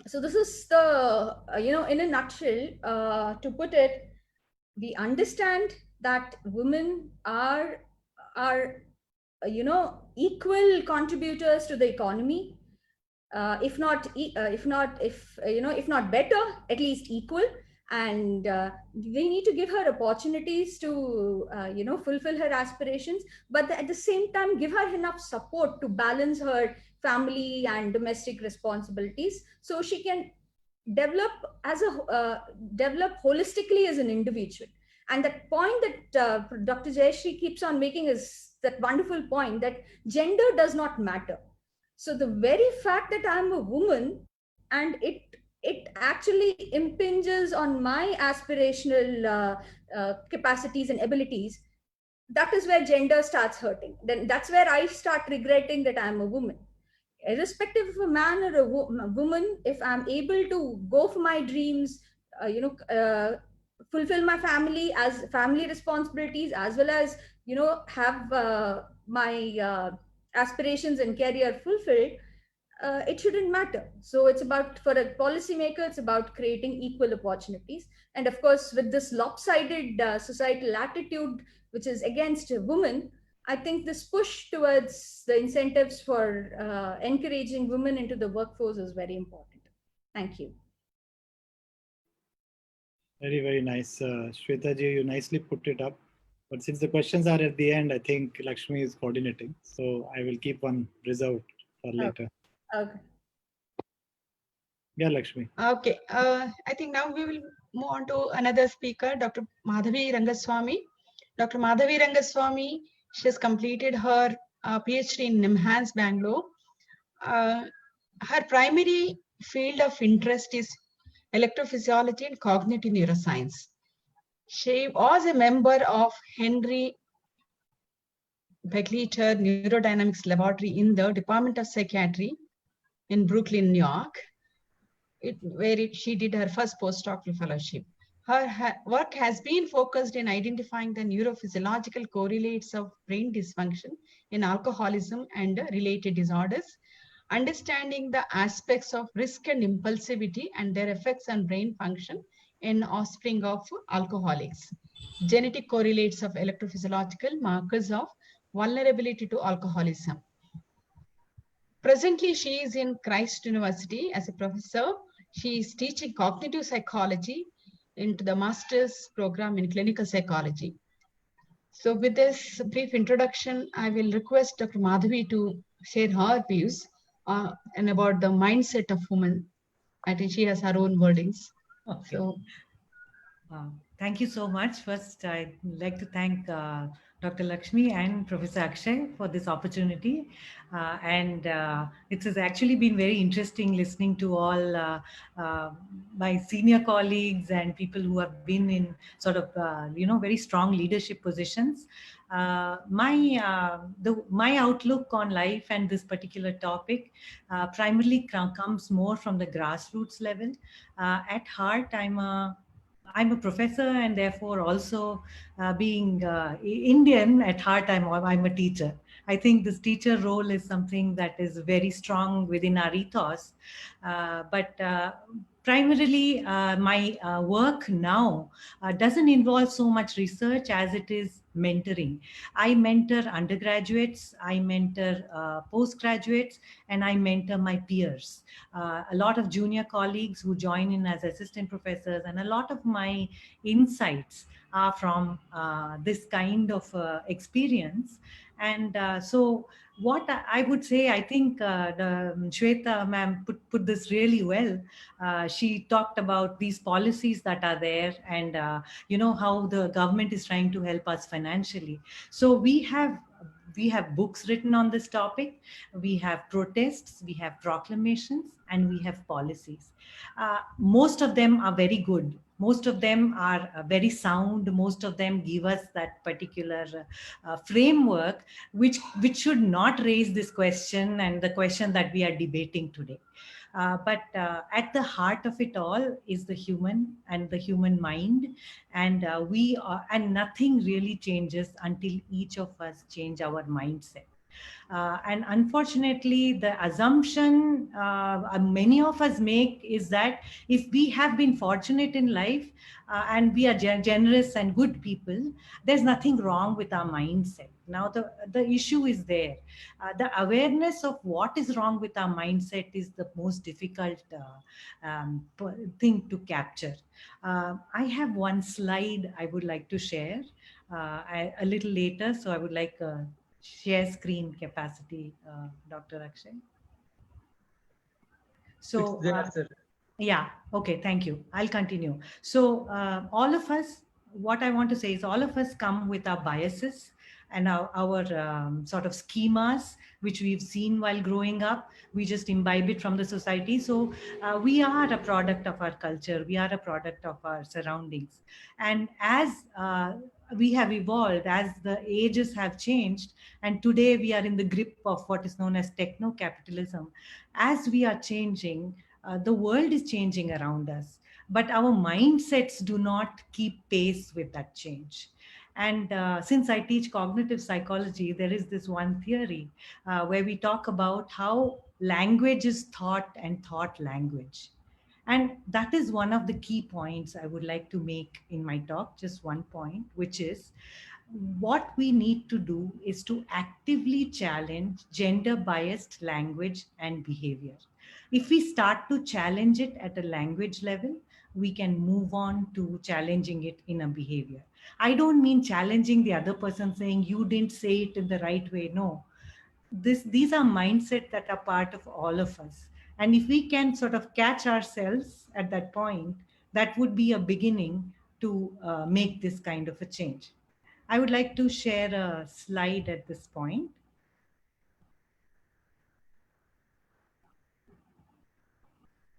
this is the in a nutshell, to put it, we understand that women are equal contributors to the economy, if not better, at least equal. And we need to give her opportunities to fulfill her aspirations, but at the same time give her enough support to balance her family and domestic responsibilities, so she can develop holistically as an individual. And that point that Dr. Jayashree keeps on making is that wonderful point that gender does not matter. So the very fact that I'm a woman, and it actually impinges on my aspirational capacities and abilities, that is where gender starts hurting. Then that's where I start regretting that I'm a woman. Irrespective of a man or a woman, if I'm able to go for my dreams, fulfill my family responsibilities, as well as have my aspirations and career fulfilled, it shouldn't matter. So it's about, for a policymaker, it's about creating equal opportunities. And of course, with this lopsided societal attitude which is against women, I think this push towards the incentives for encouraging women into the workforce is very important. Thank you. Very, very nice. Shweta ji, you nicely put it up. But since the questions are at the end, I think Lakshmi is coordinating. So I will keep one reserved for later. Okay. Yeah, Lakshmi. Okay. I think now we will move on to another speaker, Dr. Madhavi Rangaswamy. Dr. Madhavi Rangaswamy, she has completed her PhD in NIMHANS, Bangalore. Her primary field of interest is electrophysiology and cognitive neuroscience. She was a member of Henry Beckleiter Neurodynamics Laboratory in the Department of Psychiatry in Brooklyn, New York, where she did her first postdoctoral fellowship. Her work has been focused in identifying the neurophysiological correlates of brain dysfunction in alcoholism and related disorders, understanding the aspects of risk and impulsivity and their effects on brain function in offspring of alcoholics, genetic correlates of electrophysiological markers of vulnerability to alcoholism. Presently, she is in Christ University as a professor. She is teaching cognitive psychology into the master's program in clinical psychology. So with this brief introduction, I will request Dr. Madhavi to share her views and about the mindset of women. I think she has her own wordings. Okay. So Thank you so much. First, I'd like to thank Dr. Lakshmi and Professor Akshay for this opportunity. It has actually been very interesting listening to all my senior colleagues and people who have been in sort of, very strong leadership positions. My outlook on life and this particular topic primarily comes more from the grassroots level. At heart, I'm a professor, and therefore also being Indian at heart, I'm a teacher. I think this teacher role is something that is very strong within our ethos. But primarily, my work now doesn't involve so much research as it is mentoring. I mentor undergraduates, I mentor postgraduates, and I mentor my peers. A lot of junior colleagues who join in as assistant professors, and a lot of my insights are from this kind of experience. And so what I would say, I think the Shweta ma'am put this really well. She talked about these policies that are there, and how the government is trying to help us financially. So we have books written on this topic, we have protests, we have proclamations, and we have policies. Most of them are very good. Most of them are very sound. Most of them give us that particular framework, which should not raise this question and the question that we are debating today. But at the heart of it all is the human and the human mind, and and nothing really changes until each of us change our mindset. And unfortunately, the assumption many of us make is that if we have been fortunate in life and we are generous and good people, there's nothing wrong with our mindset. Now, the issue is there. The awareness of what is wrong with our mindset is the most difficult thing to capture. I have one slide I would like to share a little later, so I would like share screen capacity, Dr. Akshay. So, It's there, sir. yeah, okay, thank you. I'll continue. So all of us, what I want to say is all of us come with our biases and our sort of schemas, which we've seen while growing up. We just imbibe it from the society. So we are a product of our culture. We are a product of our surroundings. And as we have evolved, as the ages have changed, and today we are in the grip of what is known as techno-capitalism. As we are changing, the world is changing around us, but our mindsets do not keep pace with that change. And since I teach cognitive psychology, there is this one theory where we talk about how language is thought and thought language. And that is one of the key points I would like to make in my talk, just one point, which is what we need to do is to actively challenge gender biased language and behavior. If we start to challenge it at a language level, we can move on to challenging it in a behavior. I don't mean challenging the other person saying you didn't say it in the right way. No, these are mindsets that are part of all of us. And if we can sort of catch ourselves at that point, that would be a beginning to make this kind of a change. I would like to share a slide at this point.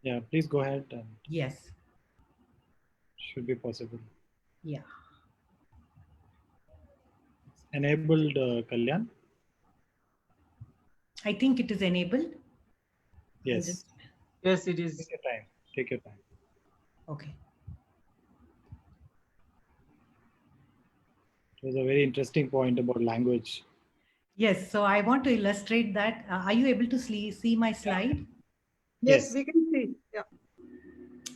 Yeah, please go ahead. Yes. Should be possible. Yeah. Enabled, Kalyan? I think it is enabled. I'll Yes. just- Yes, it is. Take your time. Take your time. Okay. It was a very interesting point about language. Yes, so I want to illustrate that. Are you able to see my slide? Yes, Yes. we can see. Yeah.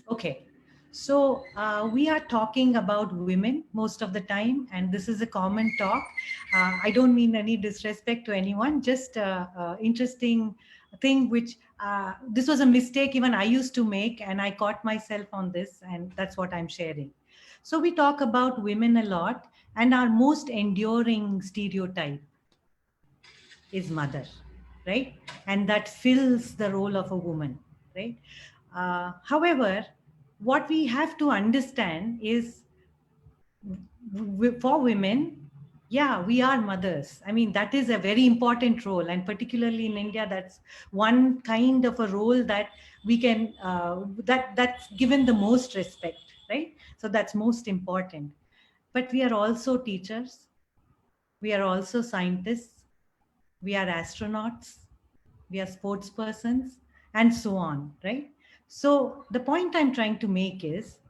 Okay. So we are talking about women most of the time, and this is a common talk. I don't mean any disrespect to anyone, just interesting thing which this was a mistake even I used to make, and I caught myself on this, and that's what I'm sharing. So we talk about women a lot, and our most enduring stereotype is mother, right? And that fills the role of a woman, right? However, what we have to understand is for women, yeah, we are mothers. I mean, that is a very important role. And particularly in India, that's one kind of a role that we can, that's given the most respect, right? So that's most important. But we are also teachers. We are also scientists. We are astronauts. We are sports persons, and so on, right? So the point I'm trying to make is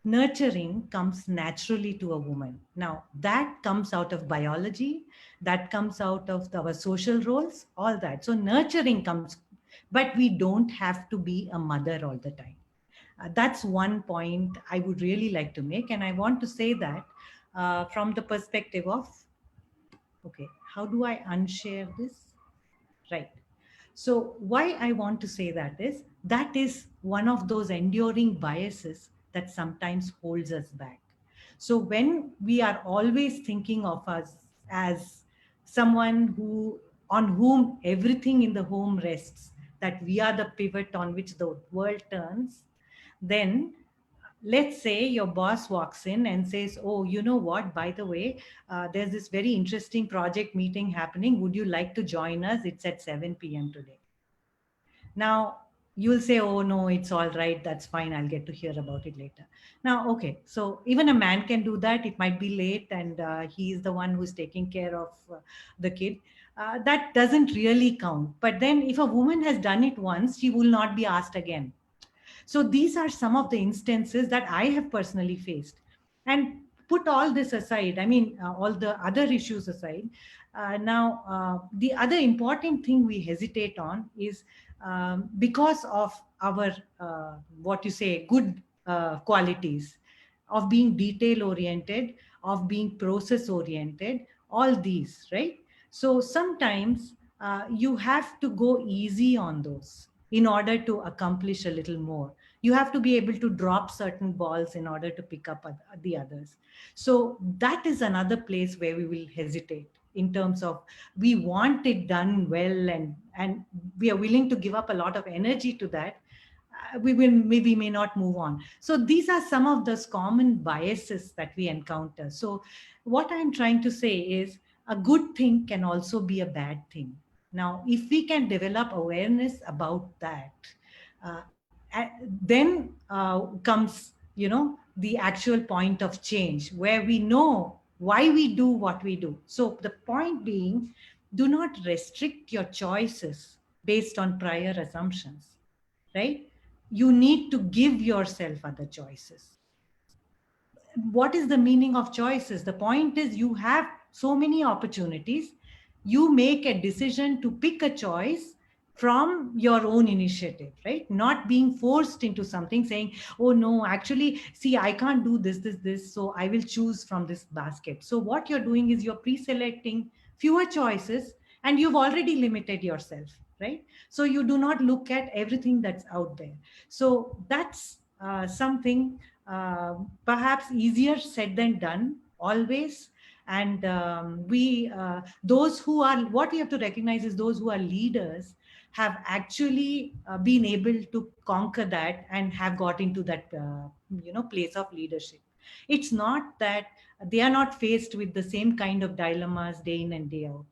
nurturing comes naturally to a woman. Now, that comes out of biology, that comes out of our social roles, all that. So, nurturing comes, but we don't have to be a mother all the time. That's one point I would really like to make. And I want to say that from the perspective of, okay, how do I unshare this? Right. So why I want to say that is one of those enduring biases that sometimes holds us back. So when we are always thinking of us as someone who on whom everything in the home rests, that we are the pivot on which the world turns, then let's say your boss walks in and says, oh, you know what, by the way, there's this very interesting project meeting happening, would you like to join us? It's at 7 p.m. today. Now you'll say, oh no, it's all right, that's fine, I'll get to hear about it later. Now, okay, so even a man can do that. It might be late and he's the one who's taking care of the kid. That doesn't really count. But then if a woman has done it once, she will not be asked again. So these are some of the instances that I have personally faced. And put all this aside, I mean, all the other issues aside, the other important thing we hesitate on is because of our, what you say, good qualities of being detail oriented, of being process oriented, all these, right? So sometimes you have to go easy on those in order to accomplish a little more. You have to be able to drop certain balls in order to pick up the others. So that is another place where we will hesitate in terms of we want it done well, and we are willing to give up a lot of energy to that. We will maybe may not move on. So these are some of those common biases that we encounter. So what I'm trying to say is a good thing can also be a bad thing. Now, if we can develop awareness about that, uh, then comes, the actual point of change where we know why we do what we do. So the point being, do not restrict your choices based on prior assumptions, right? You need to give yourself other choices. What is the meaning of choices? The point is you have so many opportunities. You make a decision to pick a choice from your own initiative, right? Not being forced into something saying, oh no, actually, see, I can't do this, so I will choose from this basket. So what you're doing is you're pre-selecting fewer choices and you've already limited yourself, right? So you do not look at everything that's out there. So that's something perhaps easier said than done always. And those who are, what we have to recognize is those who are leaders have actually been able to conquer that and have got into that place of leadership. It's not that they are not faced with the same kind of dilemmas day in and day out.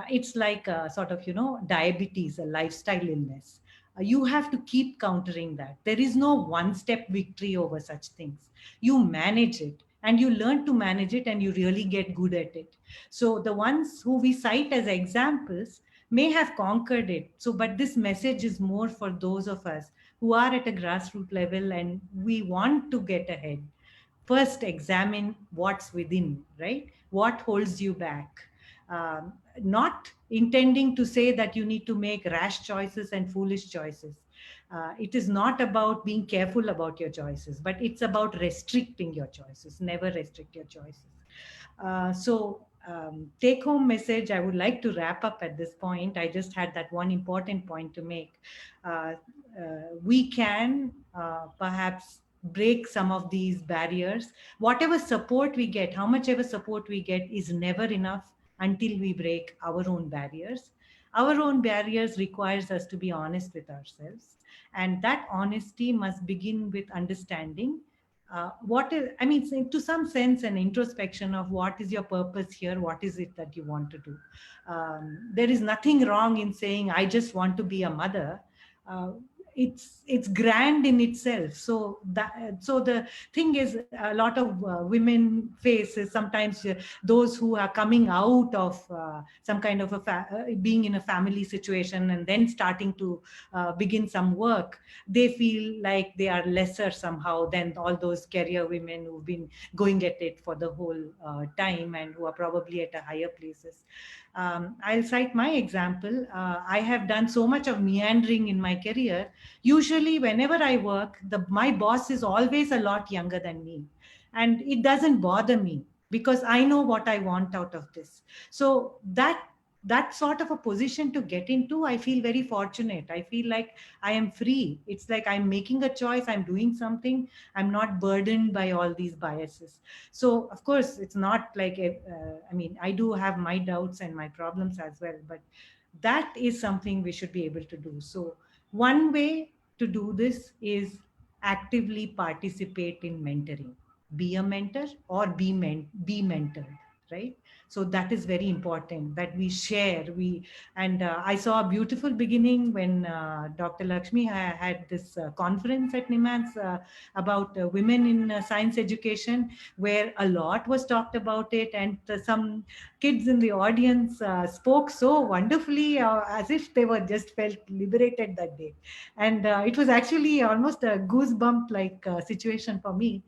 It's like a sort of diabetes, a lifestyle illness. You have to keep countering that. There is no one-step victory over such things. You manage it, and you learn to manage it, and you really get good at it. So the ones who we cite as examples may have conquered it. So, but this message is more for those of us who are at a grassroots level and we want to get ahead. First, examine what's within, right? What holds you back? Not intending to say that you need to make rash choices and foolish choices. It is not about being careful about your choices, but it's about restricting your choices. Never restrict your choices. Take home message, I would like to wrap up at this point. I just had that one important point to make. We can perhaps break some of these barriers. Whatever support we get, how much ever support we get, is never enough until we break our own barriers. Our own barriers requires us to be honest with ourselves. And that honesty must begin with understanding what is, I mean, to some sense, an introspection of what is your purpose here, what is it that you want to do. There is nothing wrong in saying, I just want to be a mother. It's grand in itself. So the thing is, a lot of women face is sometimes those who are coming out of some kind of being in a family situation and then starting to begin some work. They feel like they are lesser somehow than all those career women who've been going at it for the whole time and who are probably at a higher places. I'll cite my example. I have done so much of meandering in my career. Usually, whenever I work, my boss is always a lot younger than me. And it doesn't bother me because I know what I want out of this. So that sort of a position to get into, I feel very fortunate. I feel like I am free. It's like I'm making a choice. I'm doing something. I'm not burdened by all these biases. So, of course, it's not like, I do have my doubts and my problems as well, but that is something we should be able to do. So one way to do this is actively participate in mentoring. Be a mentor or be mentored, right? So that is very important that we share. I saw a beautiful beginning when Dr. Lakshmi had this conference at NIMANS about women in science education, where a lot was talked about it, and some kids in the audience spoke so wonderfully, as if they were just felt liberated that day. And it was actually almost a goosebump like situation for me.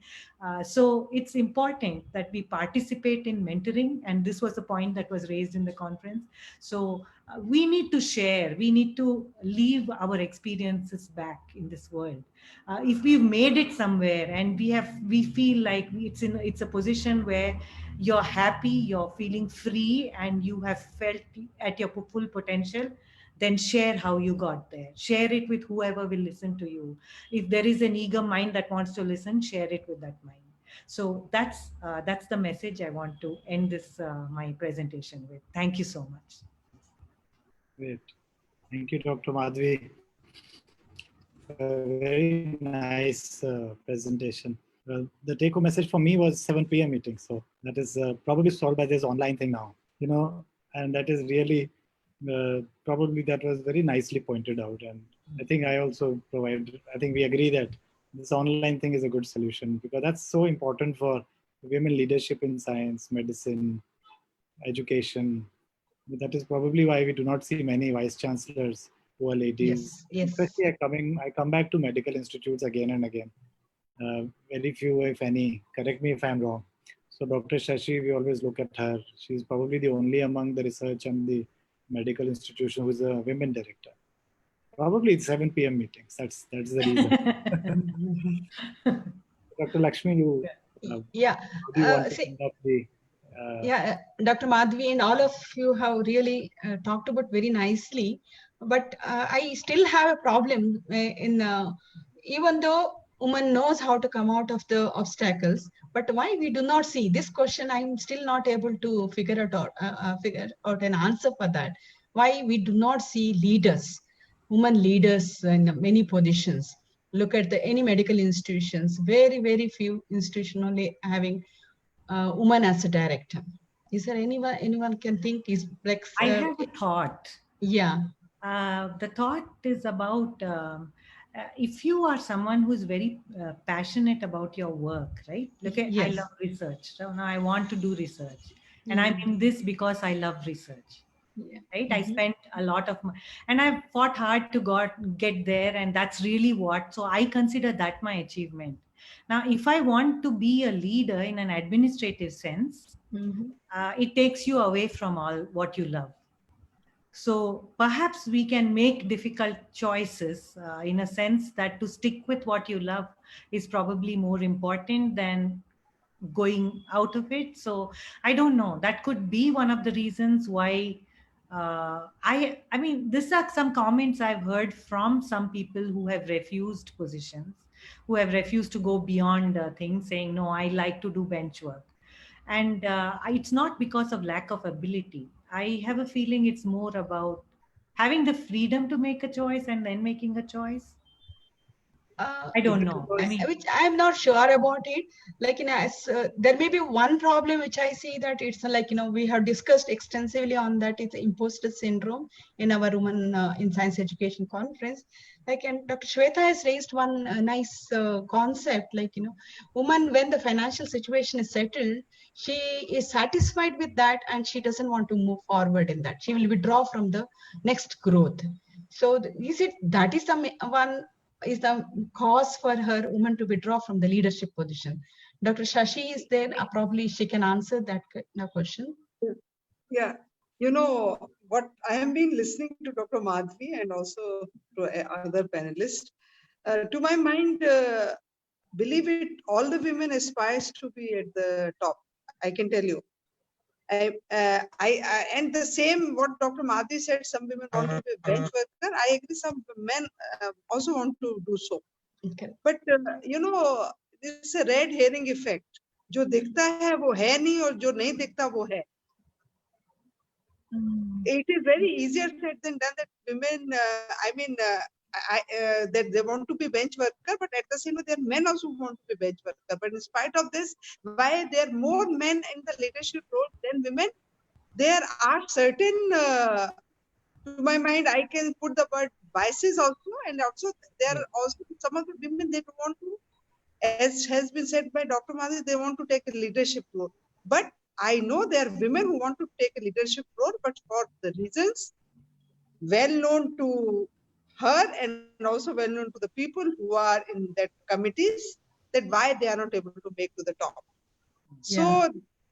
So it's important that we participate in mentoring, and this was the point that was raised in the conference. So we need to share, we need to leave our experiences back in this world. If we've made it somewhere and we feel like it's a position where you're happy, you're feeling free, and you have felt at your full potential, then share how you got there. Share it with whoever will listen to you. If there is an eager mind that wants to listen, share it with that mind. So that's the message I want to end this my presentation with. Thank you so much. Great. Thank you, Dr. Madhvi. Very nice presentation. The take-home message for me was 7 p.m. meeting. So that is probably solved by this online thing now, and that is really probably that was very nicely pointed out. And I think I think we agree that this online thing is a good solution, because that's so important for women leadership in science, medicine, education. That is probably why we do not see many vice chancellors who are ladies. Yes. Especially I come back to medical institutes again and again. Very few, if any. Correct me if I'm wrong. So Dr. Shashi, we always look at her. She's probably the only among the research and the medical institution who's a women director. Probably it's 7 p.m. meetings. That's the reason. Dr. Lakshmi, you want to end up the Dr. Madhvi and all of you have really talked about very nicely, but I still have a problem even though woman knows how to come out of the obstacles, but why we do not see this question? I'm still not able to figure out an answer for that. Why we do not see leaders, women leaders in many positions? Look at any medical institutions, very, very few institutions only having woman as a director. Is there anyone can think is like? I have a thought. Yeah. The thought is about if you are someone who's very passionate about your work, right? Look, I Yes. love research. So now I want to do research, and I'm in this because I love research. Yeah. Right? I spent a lot of and I've fought hard to get there, and that's really what. So I consider that my achievement. Now, if I want to be a leader in an administrative sense, it takes you away from all what you love. So perhaps we can make difficult choices in a sense that to stick with what you love is probably more important than going out of it. So I don't know. That could be one of the reasons why. I mean, these are some comments I've heard from some people who have refused positions, who have refused to go beyond things, saying, "No, I like to do bench work." And it's not because of lack of ability. I have a feeling it's more about having the freedom to make a choice and then making a choice. I don't know. I mean, Which I'm not sure about it. Like, there may be one problem which I see that it's like, we have discussed extensively on that. It's imposter syndrome in our Women in Science Education conference. Like, and Dr. Shweta has raised one nice concept, like, woman, when the financial situation is settled, she is satisfied with that and she doesn't want to move forward in that. She will withdraw from the next growth. So is it that is the cause for her woman to withdraw from the leadership position? Dr. Shashi is there. Probably she can answer that question. Yeah, you know what, I have been listening to Dr. Madhvi and also to other panelists. To my mind, believe it, all the women aspires to be at the top. I can tell you. And the same what Dr. Madhvi said, some women want to be a bench worker. I agree, some men also want to do so. Okay. But this is a red herring effect. जो दिखता है वो है नहीं और जो नहीं दिखता वो है. It is very easier said than done that women, that they want to be bench worker, but at the same time, there are men also who want to be bench worker. But in spite of this, why there are more men in the leadership role than women? There are certain, to my mind, I can put the word biases also, and also there are also some of the women they want to, as has been said by Dr. Madhi, they want to take a leadership role. But I know there are women who want to take a leadership role, but for the reasons well known to her and also well known to the people who are in that committees, that why they are not able to make to the top. So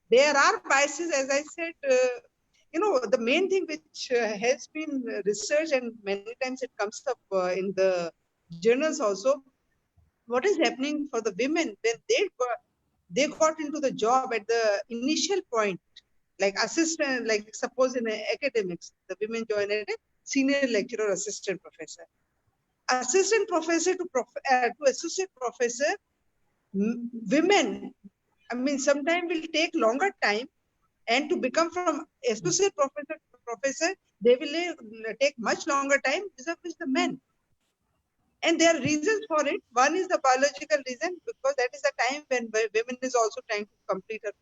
there are biases, as I said, the main thing which has been researched, and many times it comes up in the journals also, what is happening for the women when they got into the job at the initial point, like assistant, like suppose in academics, the women join as a senior lecturer, assistant professor. Assistant professor to associate professor, women, I mean, sometimes will take longer time, and to become from associate professor to professor, they will take much longer time vis-a-vis the men. And there are reasons for it. One is the biological reason, because that is the time when women is also trying to complete her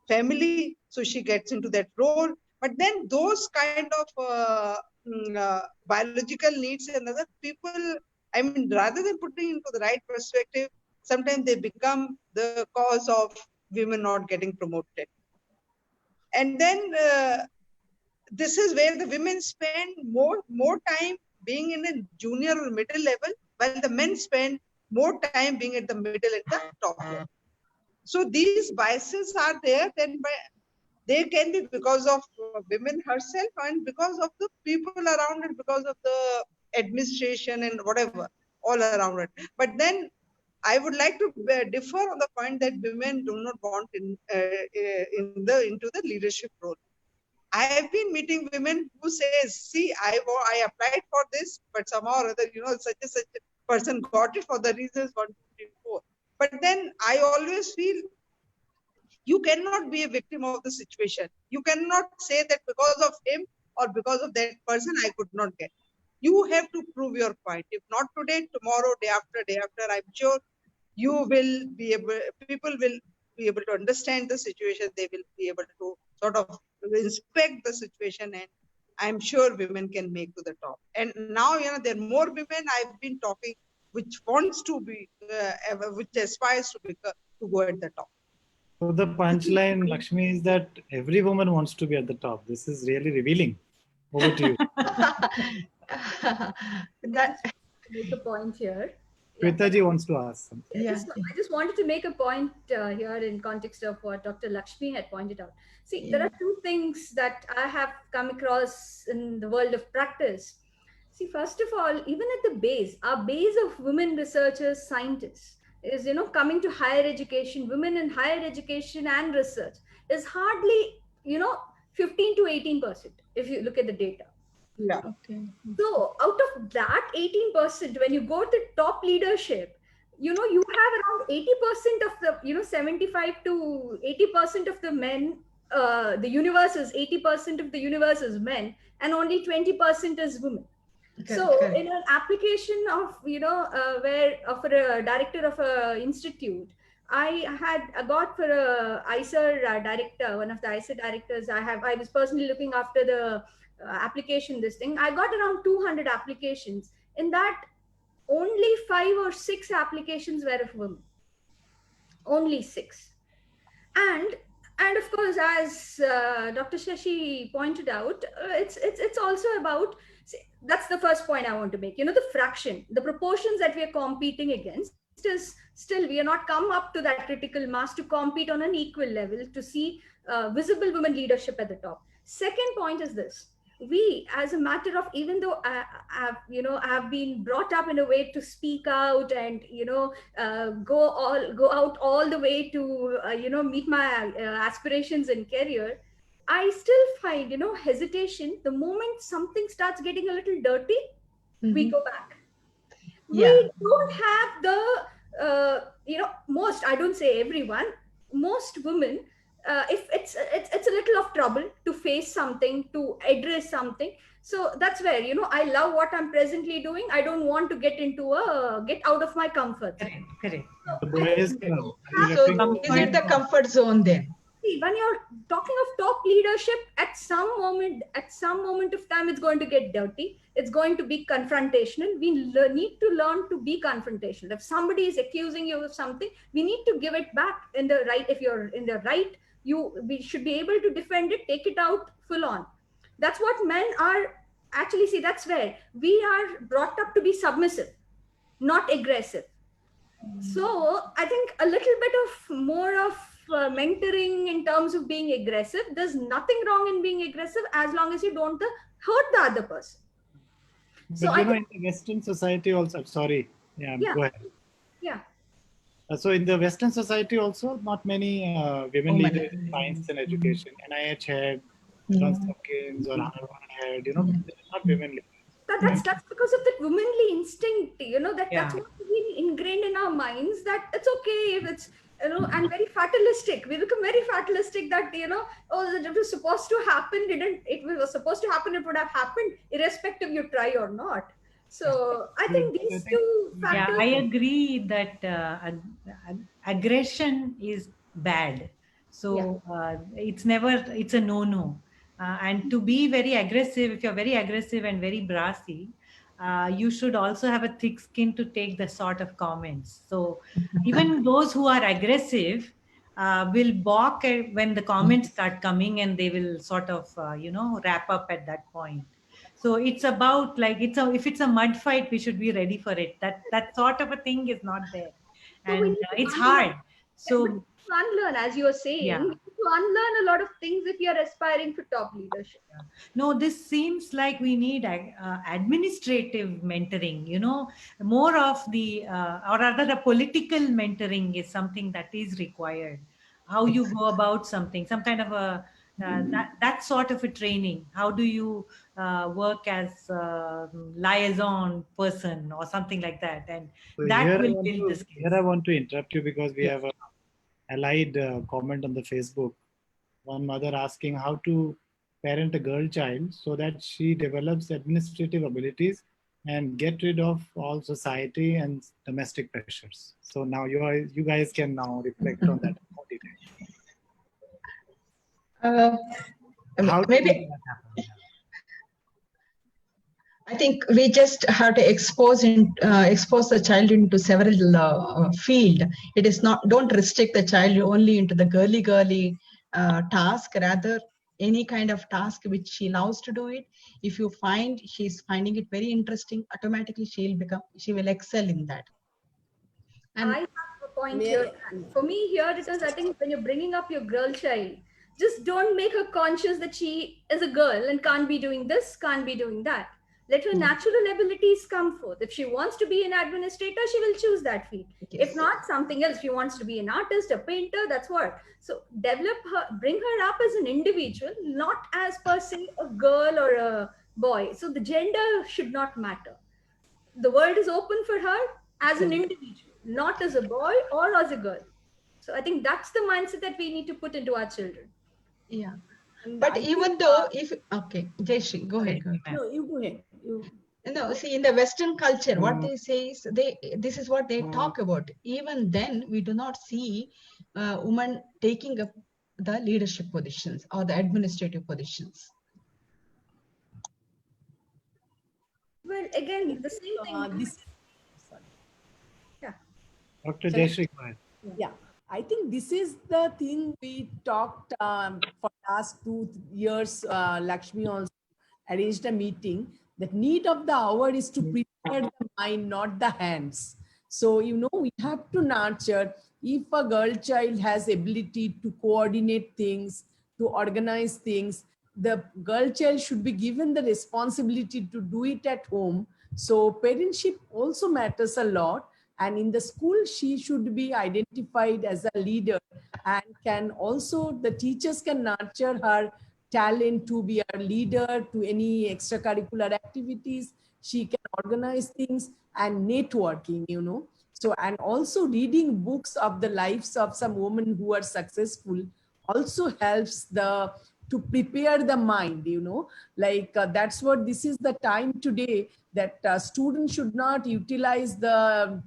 family, so she gets into that role. But then those kind of biological needs and other people, I mean, rather than putting into the right perspective, sometimes they become the cause of women not getting promoted. And then this is where the women spend more time being in a junior or middle level, while the men spend more time being at the middle and the top level. So these biases are there, then they can be because of women herself and because of the people around it, because of the administration and whatever, all around it. But then I would like to differ on the point that women do not want into the leadership role. I have been meeting women who says, see, I applied for this, but somehow or other, such a person got it for the reasons 1, 2, 3, 4. But then I always feel you cannot be a victim of the situation. You cannot say that because of him or because of that person, I could not get. You have to prove your point. If not today, tomorrow, day after, I'm sure you will be able, people will be able to understand the situation. They will be able to sort of inspect the situation, and I'm sure women can make to the top. And now, there are more women I've been talking, which wants to be, which aspires to go at the top. So the punchline, Lakshmi, is that every woman wants to be at the top. This is really revealing. Over to you. That, Make a point here. Shwetaji wants to ask something. yeah. I just wanted to make a point here in context of what Dr. Lakshmi had pointed out. See, there are two things that I have come across in the world of practice. See, first of all, even at the base, our base of women researchers, scientists is, coming to higher education, women in higher education and research is hardly, 15 to 18% if you look at the data. Yeah. Okay. So out of that 18%, when you go to top leadership, you have around 80% of the, 75 to 80% of the men, the universe is 80% of the universe is men, and only 20% is women. So Correct. in an application of, where for a director of a institute, I got for a ICER director, one of the ICER directors, I was personally looking after the application, this thing. I got around 200 applications. In that, only 5 or 6 applications were of women. Only 6. And of course, as Dr. Shashi pointed out, it's also about, that's the first point I want to make. The fraction, the proportions that we are competing against is still, we are not come up to that critical mass to compete on an equal level to see visible women leadership at the top. Second point is this. We, as a matter of, even though I have been brought up in a way to speak out and go out all the way to meet my aspirations and career, I still find hesitation. The moment something starts getting a little dirty, we go back. Yeah. We don't have the most, I don't say everyone, most women, if it's a little of trouble to face something, to address something. So that's where, I love what I'm presently doing. I don't want to get out of my comfort zone. Correct. The boys club. Are you So referring to- is it the comfort zone then? See, when you're talking of top leadership, at some moment of time, it's going to get dirty. It's going to be confrontational. We need to learn to be confrontational. If somebody is accusing you of something, we need to give it back in the right. If you're in the right, we should be able to defend it, take it out full on. That's what men are actually. See, that's where we are brought up to be submissive, not aggressive. So I think a little bit of more of mentoring in terms of being aggressive. There's nothing wrong in being aggressive as long as you don't hurt the other person. But So in the Western society also, sorry, Yeah. go ahead. Yeah. So in the Western society also, not many women Women. leaders in science and education. NIH head, Johns Hopkins or Harvard head, they're not women leaders. That's because of that womanly instinct, that's Yeah. what's been ingrained in our minds, that it's okay if it's, and very fatalistic. We become very fatalistic that, it was supposed to happen, it was supposed to happen, it would have happened, irrespective you try or not. So I think these two Yeah, factors. I agree that aggression is bad. So it's a no-no. And to be very aggressive, if you're very aggressive and very brassy, you should also have a thick skin to take the sort of comments. So even those who are aggressive will balk when the comments start coming, and they will sort of, wrap up at that point. So it's about like, if it's a mud fight, we should be ready for it. That sort of a thing is not there. So we And need to it's unlearn- hard. So to unlearn, as you were saying, Yeah. we need to unlearn a lot of things if you're aspiring for top leadership. no, this seems like we need administrative mentoring, more of the, or rather the political mentoring is something that is required. How you go about something, some kind of a, that sort of a training. How do you work as a liaison person or something like that? And So that here, will build the skills. here I want to interrupt you because we Yes. have a allied comment on the Facebook. One mother asking how to parent a girl child so that she develops administrative abilities and get rid of all society and domestic pressures. So now you guys can now reflect on that. More detail. How to Maybe make that happen? I think we just have to expose the child into several field. It is not, don't restrict the child only into the girly task. Rather, any kind of task which she loves to do it. If you find she's finding it very interesting, automatically she will excel in that. And I have a point here. For me, here it is, I think when you're bringing up your girl child, just don't make her conscious that she is a girl and can't be doing this, can't be doing that. Let her natural abilities come forth. If she wants to be an administrator, she will choose that field. Yes. If not, something else. If she wants to be an artist, a painter, that's what. So develop her, bring her up as an individual, not as per se a girl or a boy. So the gender should not matter. The world is open for her as an individual, not as a boy or as a girl. So I think that's the mindset that we need to put into our children. yeah. And But I even think, though, if okay, Jayashree, go ahead. no, you go ahead. No, see, in the Western culture, what they say is this is what they talk about. Even then, we do not see women taking up the leadership positions or the administrative positions. Well, again, the same thing. Dr. Shall I- Jayashree, go ahead. Yeah, I think this is the thing we talked for last 2 years. Lakshmi also arranged a meeting. The need of the hour is to prepare the mind, not the hands. So, we have to nurture. If a girl child has ability to coordinate things, to organize things, the girl child should be given the responsibility to do it at home. So parentship also matters a lot. And in the school, she should be identified as a leader, and the teachers can nurture her talent to be a leader to any extracurricular activities. She can organize things and networking. So, and also reading books of the lives of some women who are successful also helps to prepare the mind. That's what this is the time today, that students should not utilize the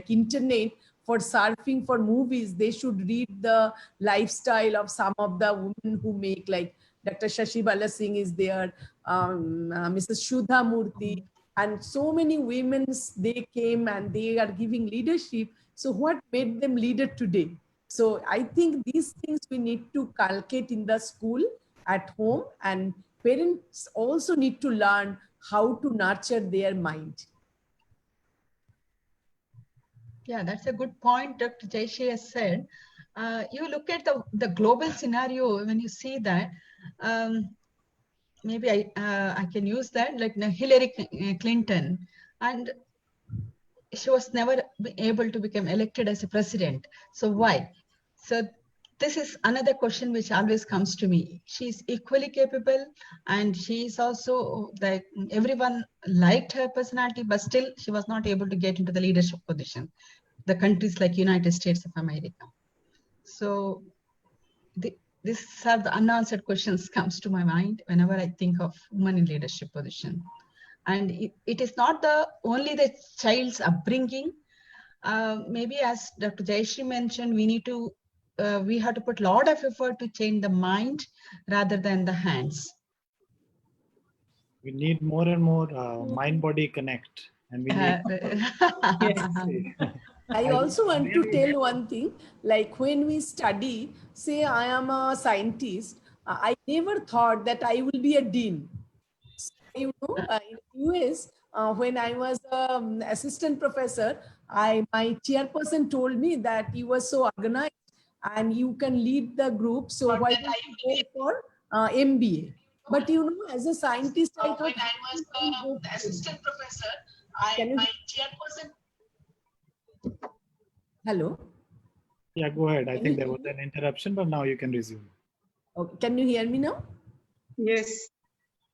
internet for surfing for movies. They should read the lifestyle of some of the women who make, like Dr. Shashi Bala Singh is there, Mrs. Shudha Murthy, and so many women, they came and they are giving leadership. So what made them leader today? So I think these things we need to cultivate in the school, at home, and parents also need to learn how to nurture their mind. Yeah, that's a good point Dr. Jayashree has said. You look at the global scenario, when you see that, maybe I can use that, like Hillary Clinton, and she was never able to become elected as a president. So why? So this is another question which always comes to me. She's equally capable, and she's also like, everyone liked her personality, but still she was not able to get into the leadership position. The countries like United States of America. So these are the unanswered questions comes to my mind whenever I think of women in leadership position. And it is not only the child's upbringing. Maybe as Dr. Jayashree mentioned, we have to put a lot of effort to change the mind rather than the hands. We need more and more mind-body connect. And we need I also want to tell one thing, like when we study, say I am a scientist, I never thought that I will be a dean. So, in US, when I was assistant professor, my chairperson told me that you were so organized and you can lead the group. So why don't you go for MBA? But as a scientist, I thought when I was the assistant professor, my chairperson. Hello. Yeah, go ahead. I think there was an interruption, but now you can resume. Okay. Can you hear me now? Yes.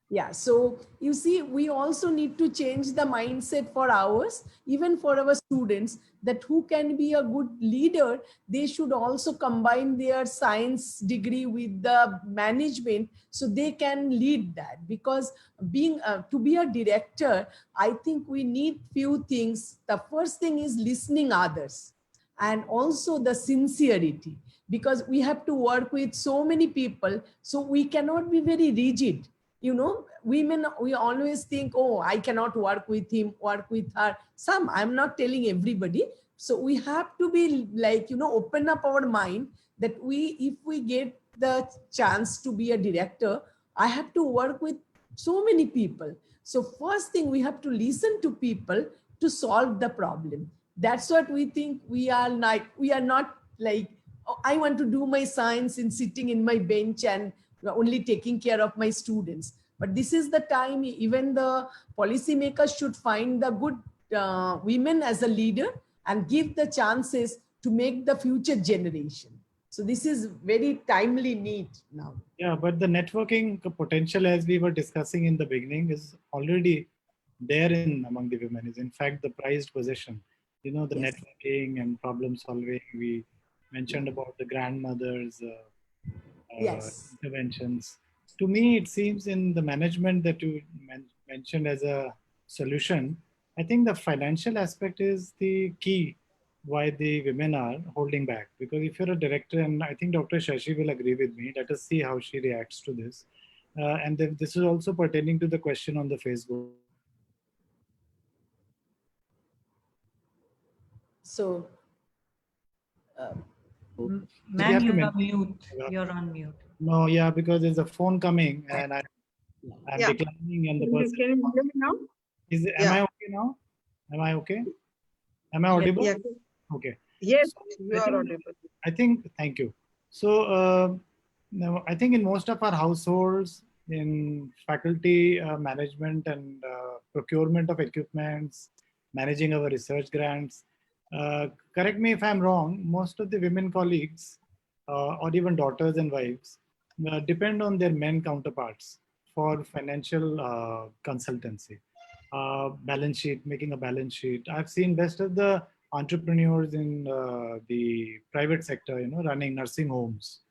Yeah. So you see, we also need to change the mindset for ours, even for our students, that who can be a good leader, they should also combine their science degree with the management so they can lead that. Because to be a director, I think we need few things. The first thing is listening others, and also the sincerity, because we have to work with so many people. So we cannot be very rigid. you know, women, we always think, oh, I cannot work with him, work with her. Some, I'm not telling everybody. So we have to be like, you know, open up our mind that if we get the chance to be a director, I have to work with so many people. So first thing, we have to listen to people to solve the problem. That's what we think. We are not like, oh, I want to do my science in sitting in my bench and only taking care of my students. But this is the time even the policymakers should find the good women as a leader and give the chances to make the future generation. So this is very timely need now. Yeah, but the networking potential, as we were discussing in the beginning, is already there among the women. Is in fact the prized possession. You know, the Yes. networking and problem solving. We mentioned about the grandmothers' Yes. interventions. To me, it seems in the management that you mentioned as a solution, I think the financial aspect is the key why the women are holding back. Because if you're a director, and I think Dr. Shashi will agree with me, let us see how she reacts to this. And then this is also pertaining to the question on the Facebook. So we have Ma'am, to you're on maintain- mute. You're on mute. No, yeah, because there's a phone coming and I'm Yeah. declining and the Can you person. hear me now? Am I okay now? Am I okay? Am I audible? Yeah. Okay. Yes, So, you I are think- audible. I think, thank you. So now I think in most of our households, in faculty management and procurement of equipments, managing our research grants, correct me if I'm wrong, most of the women colleagues or even daughters and wives depend on their men counterparts for financial consultancy, balance sheet, making a balance sheet. I've seen best of the entrepreneurs in the private sector, you know, running nursing homes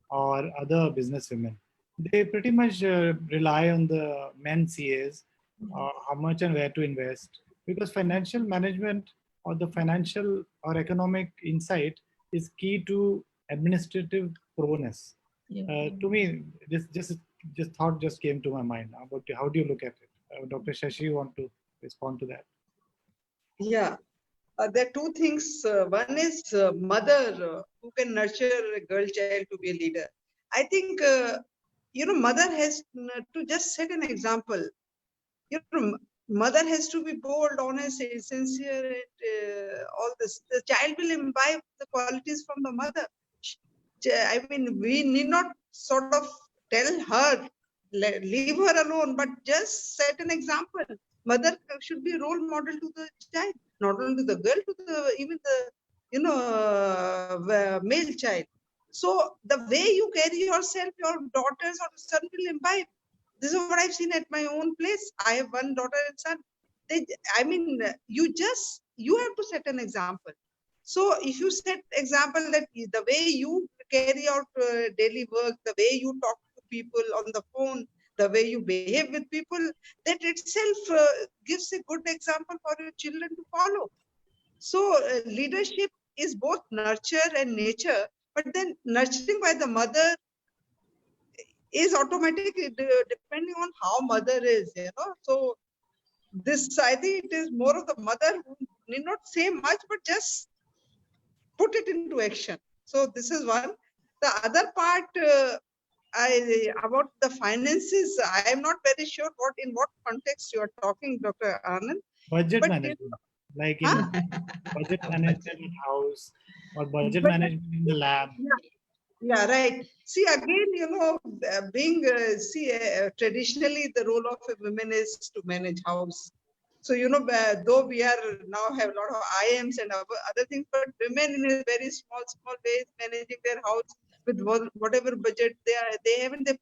or other business women. They pretty much rely on the men CAs, how much and where to invest, because financial management or the financial or economic insight is key to administrative proneness. To me, this just thought just came to my mind. How do you look at it? Dr. Shashi, you want to respond to that? Yeah. There are two things. One is mother who can nurture a girl child to be a leader. I think, mother has to just set an example. Mother has to be bold, honest, sincere, all this. The child will imbibe the qualities from the mother. I mean, we need not sort of tell her, leave her alone, but just set an example. Mother should be a role model to the child, not only the girl, to the even the male child. So the way you carry yourself, your daughters or son will imbibe. This is what I've seen at my own place. I have one daughter and son. You have to set an example. So if you set example that the way you carry out daily work, the way you talk to people on the phone, the way you behave with people, that itself gives a good example for your children to follow. So leadership is both nurture and nature, but then nurturing by the mother is automatic depending on how mother is, So this, I think it is more of the mother who need not say much, but just put it into action. So this is one. The other part about the finances, I am not very sure in what context you are talking, Dr. Anand. Budget But management, like in Huh? budget management in house or budget But- management in the lab. Yeah, right. See, again, traditionally the role of a woman is to manage house. So, though we are now have a lot of IMs and other things, but women in a very small ways managing their house with whatever budget they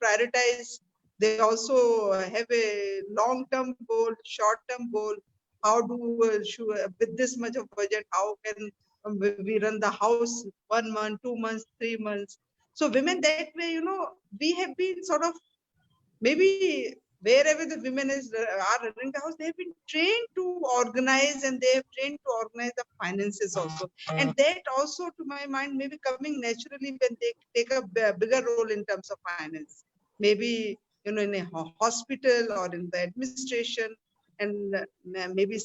prioritize. They also have a long-term goal, short-term goal. How with this much of budget, how can we run the house 1 month, 2 months, 3 months? So women that way, we have been sort of maybe wherever the women are running the house, they have been trained to organize and they have trained to organize the finances also. And that also, to my mind, maybe coming naturally when they take a bigger role in terms of finance. Maybe in a hospital or in the administration, and maybe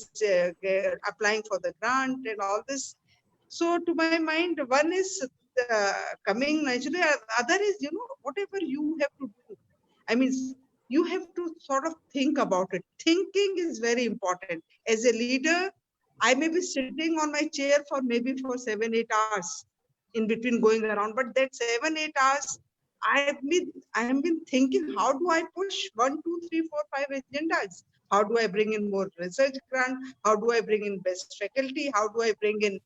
applying for the grant and all this. So to my mind, one is coming naturally, other is, whatever you have to do. I mean, you have to sort of think about it. Thinking is very important. As a leader, I may be sitting on my chair for maybe for 7-8 hours in between going around, but that 7-8 hours, I have been thinking, how do I push 1, 2, 3, 4, 5 agendas? How do I bring in more research grant? How do I bring in best faculty? How do I bring in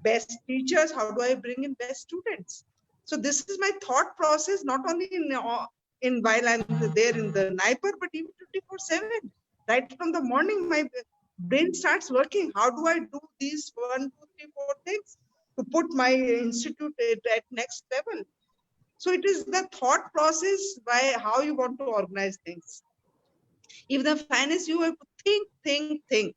best teachers? How do I bring in best students? So this is my thought process, not only in while I'm there in the NIPER, but even 24/7. Right from the morning, my brain starts working. How do I do these 1, 2, 3, 4 things to put my institute at next level? So it is the thought process by how you want to organize things. If the finance, you have to think,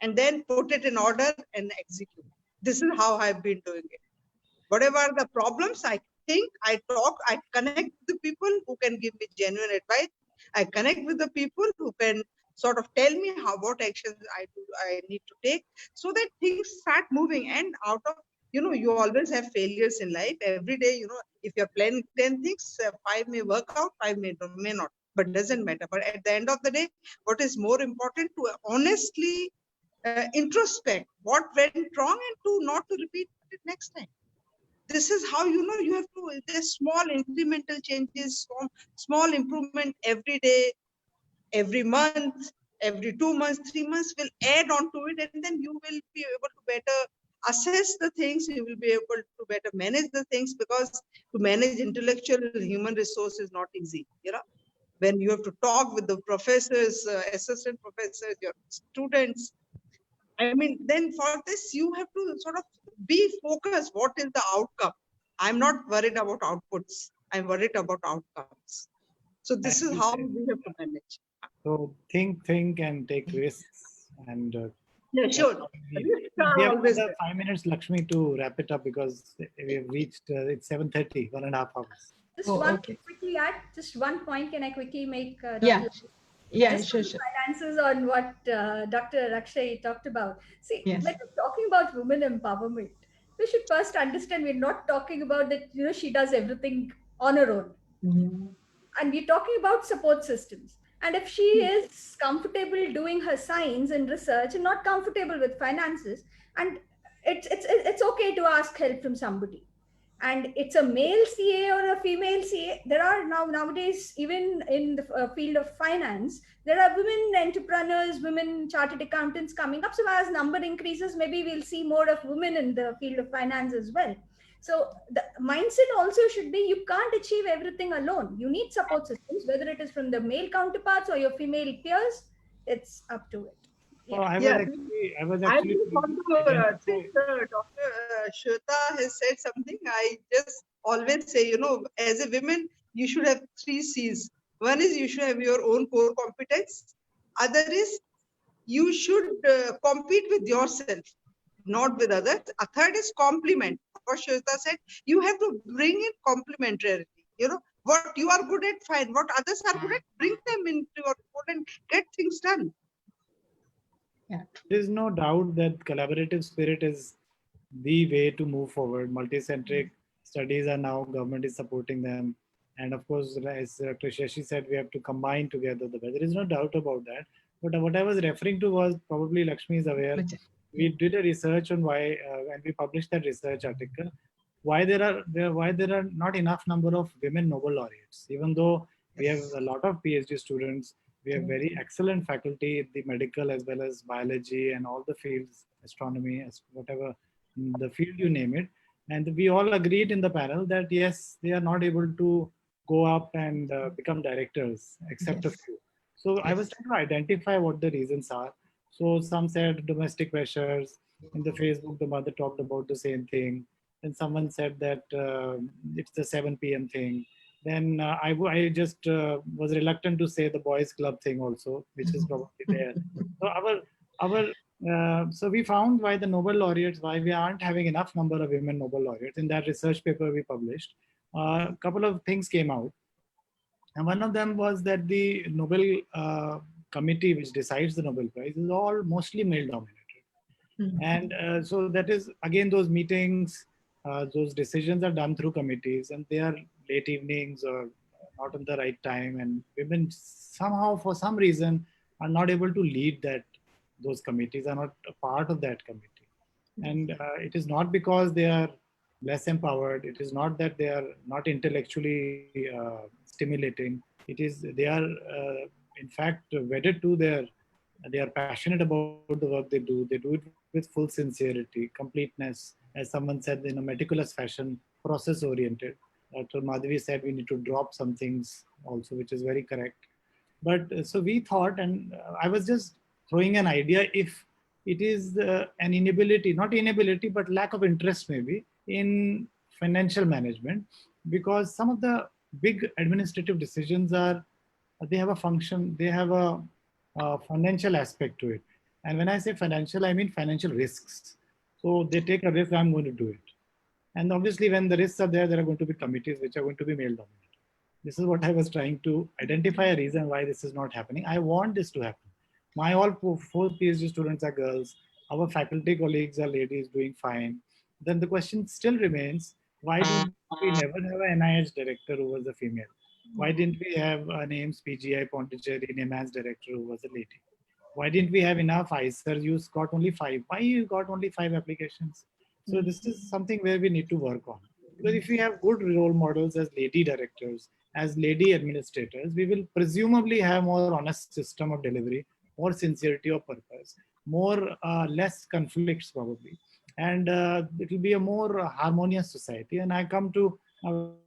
and then put it in order and execute. This is how I've been doing it. Whatever are the problems, I think, I talk, I connect with the people who can give me genuine advice. I connect with the people who can sort of tell me what actions I need to take, so that things start moving. And out of, you always have failures in life. Every day, if you're planning 10 things, 5 may work out, 5 may not, but doesn't matter. But at the end of the day, what is more important, to honestly introspect what went wrong and not to repeat it next time. This is how, you have to, there's small incremental changes, small improvement every day, every month, every 2 months, 3 months will add on to it, and then you will be able to better assess the things, you will be able to better manage the things, because to manage intellectual human resource is not easy, when you have to talk with the professors, assistant professors, your students. I mean, then for this, you have to sort of be focused. What is the outcome? I'm not worried about outputs. I'm worried about outcomes. So this is how we have to manage. So think, and take risks. And yeah, sure. We have another 5 minutes, Lakshmi, to wrap it up, because we have reached, it's 7:30, 1.5 hours. Just quickly add, just one point. Can I quickly make? Yeah, just sure. Finances on what Dr. Akshay talked about. See, Yes. when we're talking about women empowerment, we should first understand we're not talking about that, she does everything on her own. Mm-hmm. And we're talking about support systems. And if she is comfortable doing her science and research and not comfortable with finances, and it's okay to ask help from somebody. And it's a male CA or a female CA. There are nowadays, even in the field of finance, there are women entrepreneurs, women chartered accountants coming up. So as number increases, maybe we'll see more of women in the field of finance as well. So the mindset also should be, you can't achieve everything alone. You need support systems, whether it is from the male counterparts or your female peers. It's up to it. Yeah. Oh, I was actually Dr. Shweta has said something. I just always say, as a woman, you should have 3 C's. One is you should have your own core competence. Other is you should compete with yourself, not with others. A third is complement. What Shweta said, you have to bring in complementarity. What you are good at, fine. What others are good at, bring them into your fold and get things done. Yeah. There is no doubt that collaborative spirit is the way to move forward. Multicentric studies are now, government is supporting them. And of course, as Dr. Shashi said, we have to combine together. There is no doubt about that. But what I was referring to was, probably Lakshmi is aware, we did a research on why, and we published that research article, why there are not enough number of women Nobel laureates, even though we have a lot of PhD students. We have very excellent faculty in the medical as well as biology and all the fields, astronomy, whatever, the field you name it. And we all agreed in the panel that yes, they are not able to go up and become directors, except a few. So I was trying to identify what the reasons are. So some said domestic pressures. In the Facebook, the mother talked about the same thing. Then someone said that it's the 7 p.m. thing. Then I just was reluctant to say the boys club thing also, which is probably there. So so we found why the Nobel laureates, why we aren't having enough number of women Nobel laureates. In that research paper we published, a couple of things came out. And one of them was that the Nobel committee, which decides the Nobel Prize, is all mostly male dominated. And so that is, again, those meetings, those decisions are done through committees, and they are late evenings or not on the right time. And women somehow, for some reason, are not able to lead those committees, are not a part of that committee. And it is not because they are less empowered. It is not that they are not intellectually stimulating. It is they are, in fact, wedded to they are passionate about the work they do. They do it with full sincerity, completeness, as someone said, in a meticulous fashion, process oriented. Dr. Madhavi said we need to drop some things also, which is very correct. But so we thought, and I was just throwing an idea, if it is an inability, not inability, but lack of interest maybe in financial management, because some of the big administrative decisions are, they have a function, they have a financial aspect to it. And when I say financial, I mean financial risks. So they take a risk, I'm going to do it. And obviously when the risks are there are going to be committees which are going to be male dominated. This is what I was trying to identify a reason why this is not happening. I want this to happen. My all four PhD students are girls. Our faculty colleagues are ladies doing fine. Then the question still remains, why did we never have an NIH director who was a female? Why didn't we have an AIMS PGI Pondicherry NIMANS director who was a lady? Why didn't we have enough ICER? You got only 5. Why you got only 5 applications? So this is something where we need to work on. Because if we have good role models as lady directors, as lady administrators, we will presumably have more honest system of delivery, more sincerity of purpose, more less conflicts probably, and it will be a more harmonious society. And I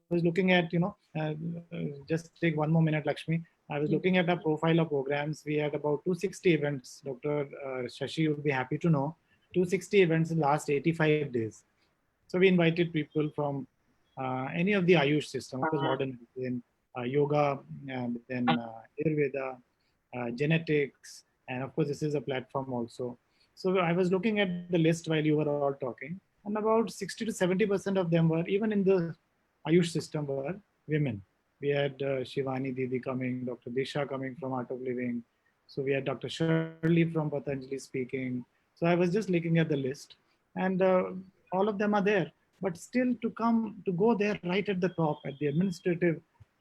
was looking at, just take one more minute, Lakshmi. I was looking at a profile of programs. We had about 260 events. Dr. Shashi would be happy to know, 260 events in the last 85 days. So we invited people from any of the Ayush system, of course, modern medicine, yoga, and then Ayurveda, genetics, and of course, this is a platform also. So I was looking at the list while you were all talking, and about 60 to 70% of them were, even in the Ayush system, were women. We had Shivani Didi coming, Dr. Disha coming from Art of Living. So we had Dr. Shirley from Patanjali speaking. So I was just looking at the list, and all of them are there. But still, to go there right at the top, at the administrative,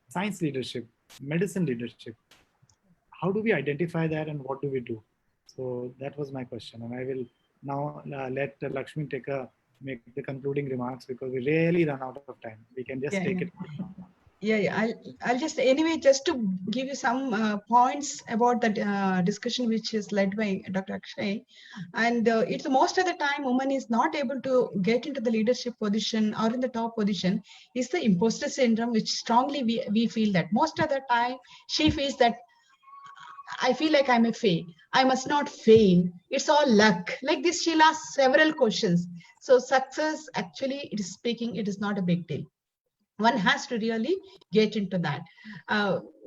science leadership, medicine leadership, how do we identify that and what do we do? So that was my question, and I will now let Lakshmi make the concluding remarks, because we really run out of time. We can just take it. Yeah. I'll just, anyway, just to give you some points about the discussion which is led by Dr. Akshay. And it's most of the time woman is not able to get into the leadership position or in the top position is the imposter syndrome, which strongly we feel that most of the time she feels that I feel like I'm a fail. I must not fail. It's all luck. Like this, she'll ask several questions. So success, actually, it is speaking, it is not a big deal. One has to really get into that.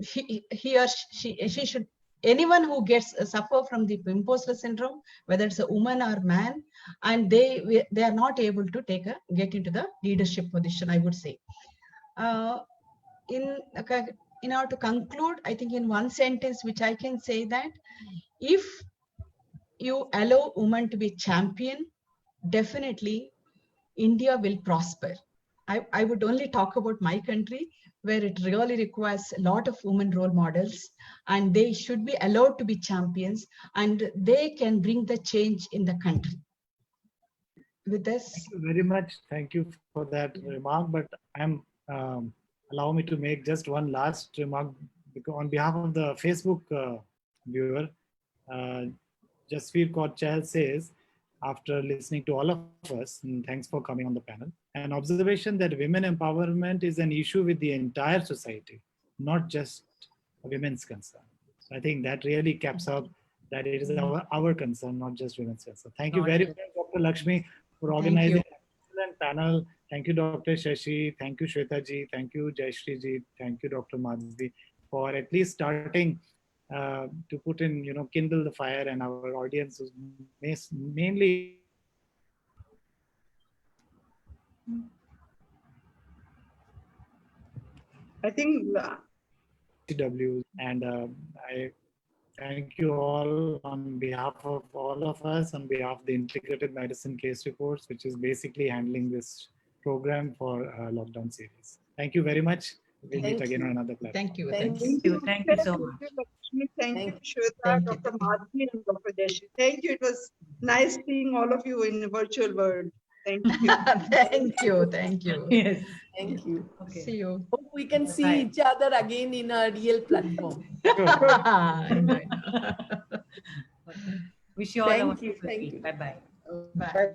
He or she should, anyone who gets suffer from the imposter syndrome, whether it's a woman or man, and they are not able to get into the leadership position, I would say. In order to conclude, I think in one sentence, which I can say that if you allow women to be champion, definitely India will prosper. I would only talk about my country, where it really requires a lot of women role models, and they should be allowed to be champions, and they can bring the change in the country. With this, thank you very much. Thank you for that remark. But allow me to make just one last remark, because on behalf of the Facebook viewer, Jasveer Kaur Chahal says, after listening to all of us, and thanks for coming on the panel, an observation that women empowerment is an issue with the entire society, not just women's concern. So I think that really caps out that it is our concern, not just women's concern. Thank you very much, Dr. Lakshmi, for organizing an excellent panel. Thank you, Dr. Shashi. Thank you, Shweta ji. Thank you, Jayashree ji. Thank you, Dr. Madhavi, for at least starting to put in, kindle the fire, and our audience is mainly. I think ICW. And I thank you all on behalf of all of us, on behalf of the Integrated Medicine Case Reports, which is basically handling this program for lockdown series. Thank you very much. We'll meet Thank again you. on another platform. Thank you. Thank Thank you. Thank you so much. Lakshmi. Thank you, Thank Shweta, Thank you. Dr. Madhvi, and Dr. Jashi. Thank you. It was nice seeing all of you in the virtual world. Thank you. Thank you. Thank you. Yes. Thank you. Okay. See you. Hope we can see Bye. each other again in a real platform. Enjoy. Wish you all a Thank wonderful you. Thank week. you. Bye bye. Bye.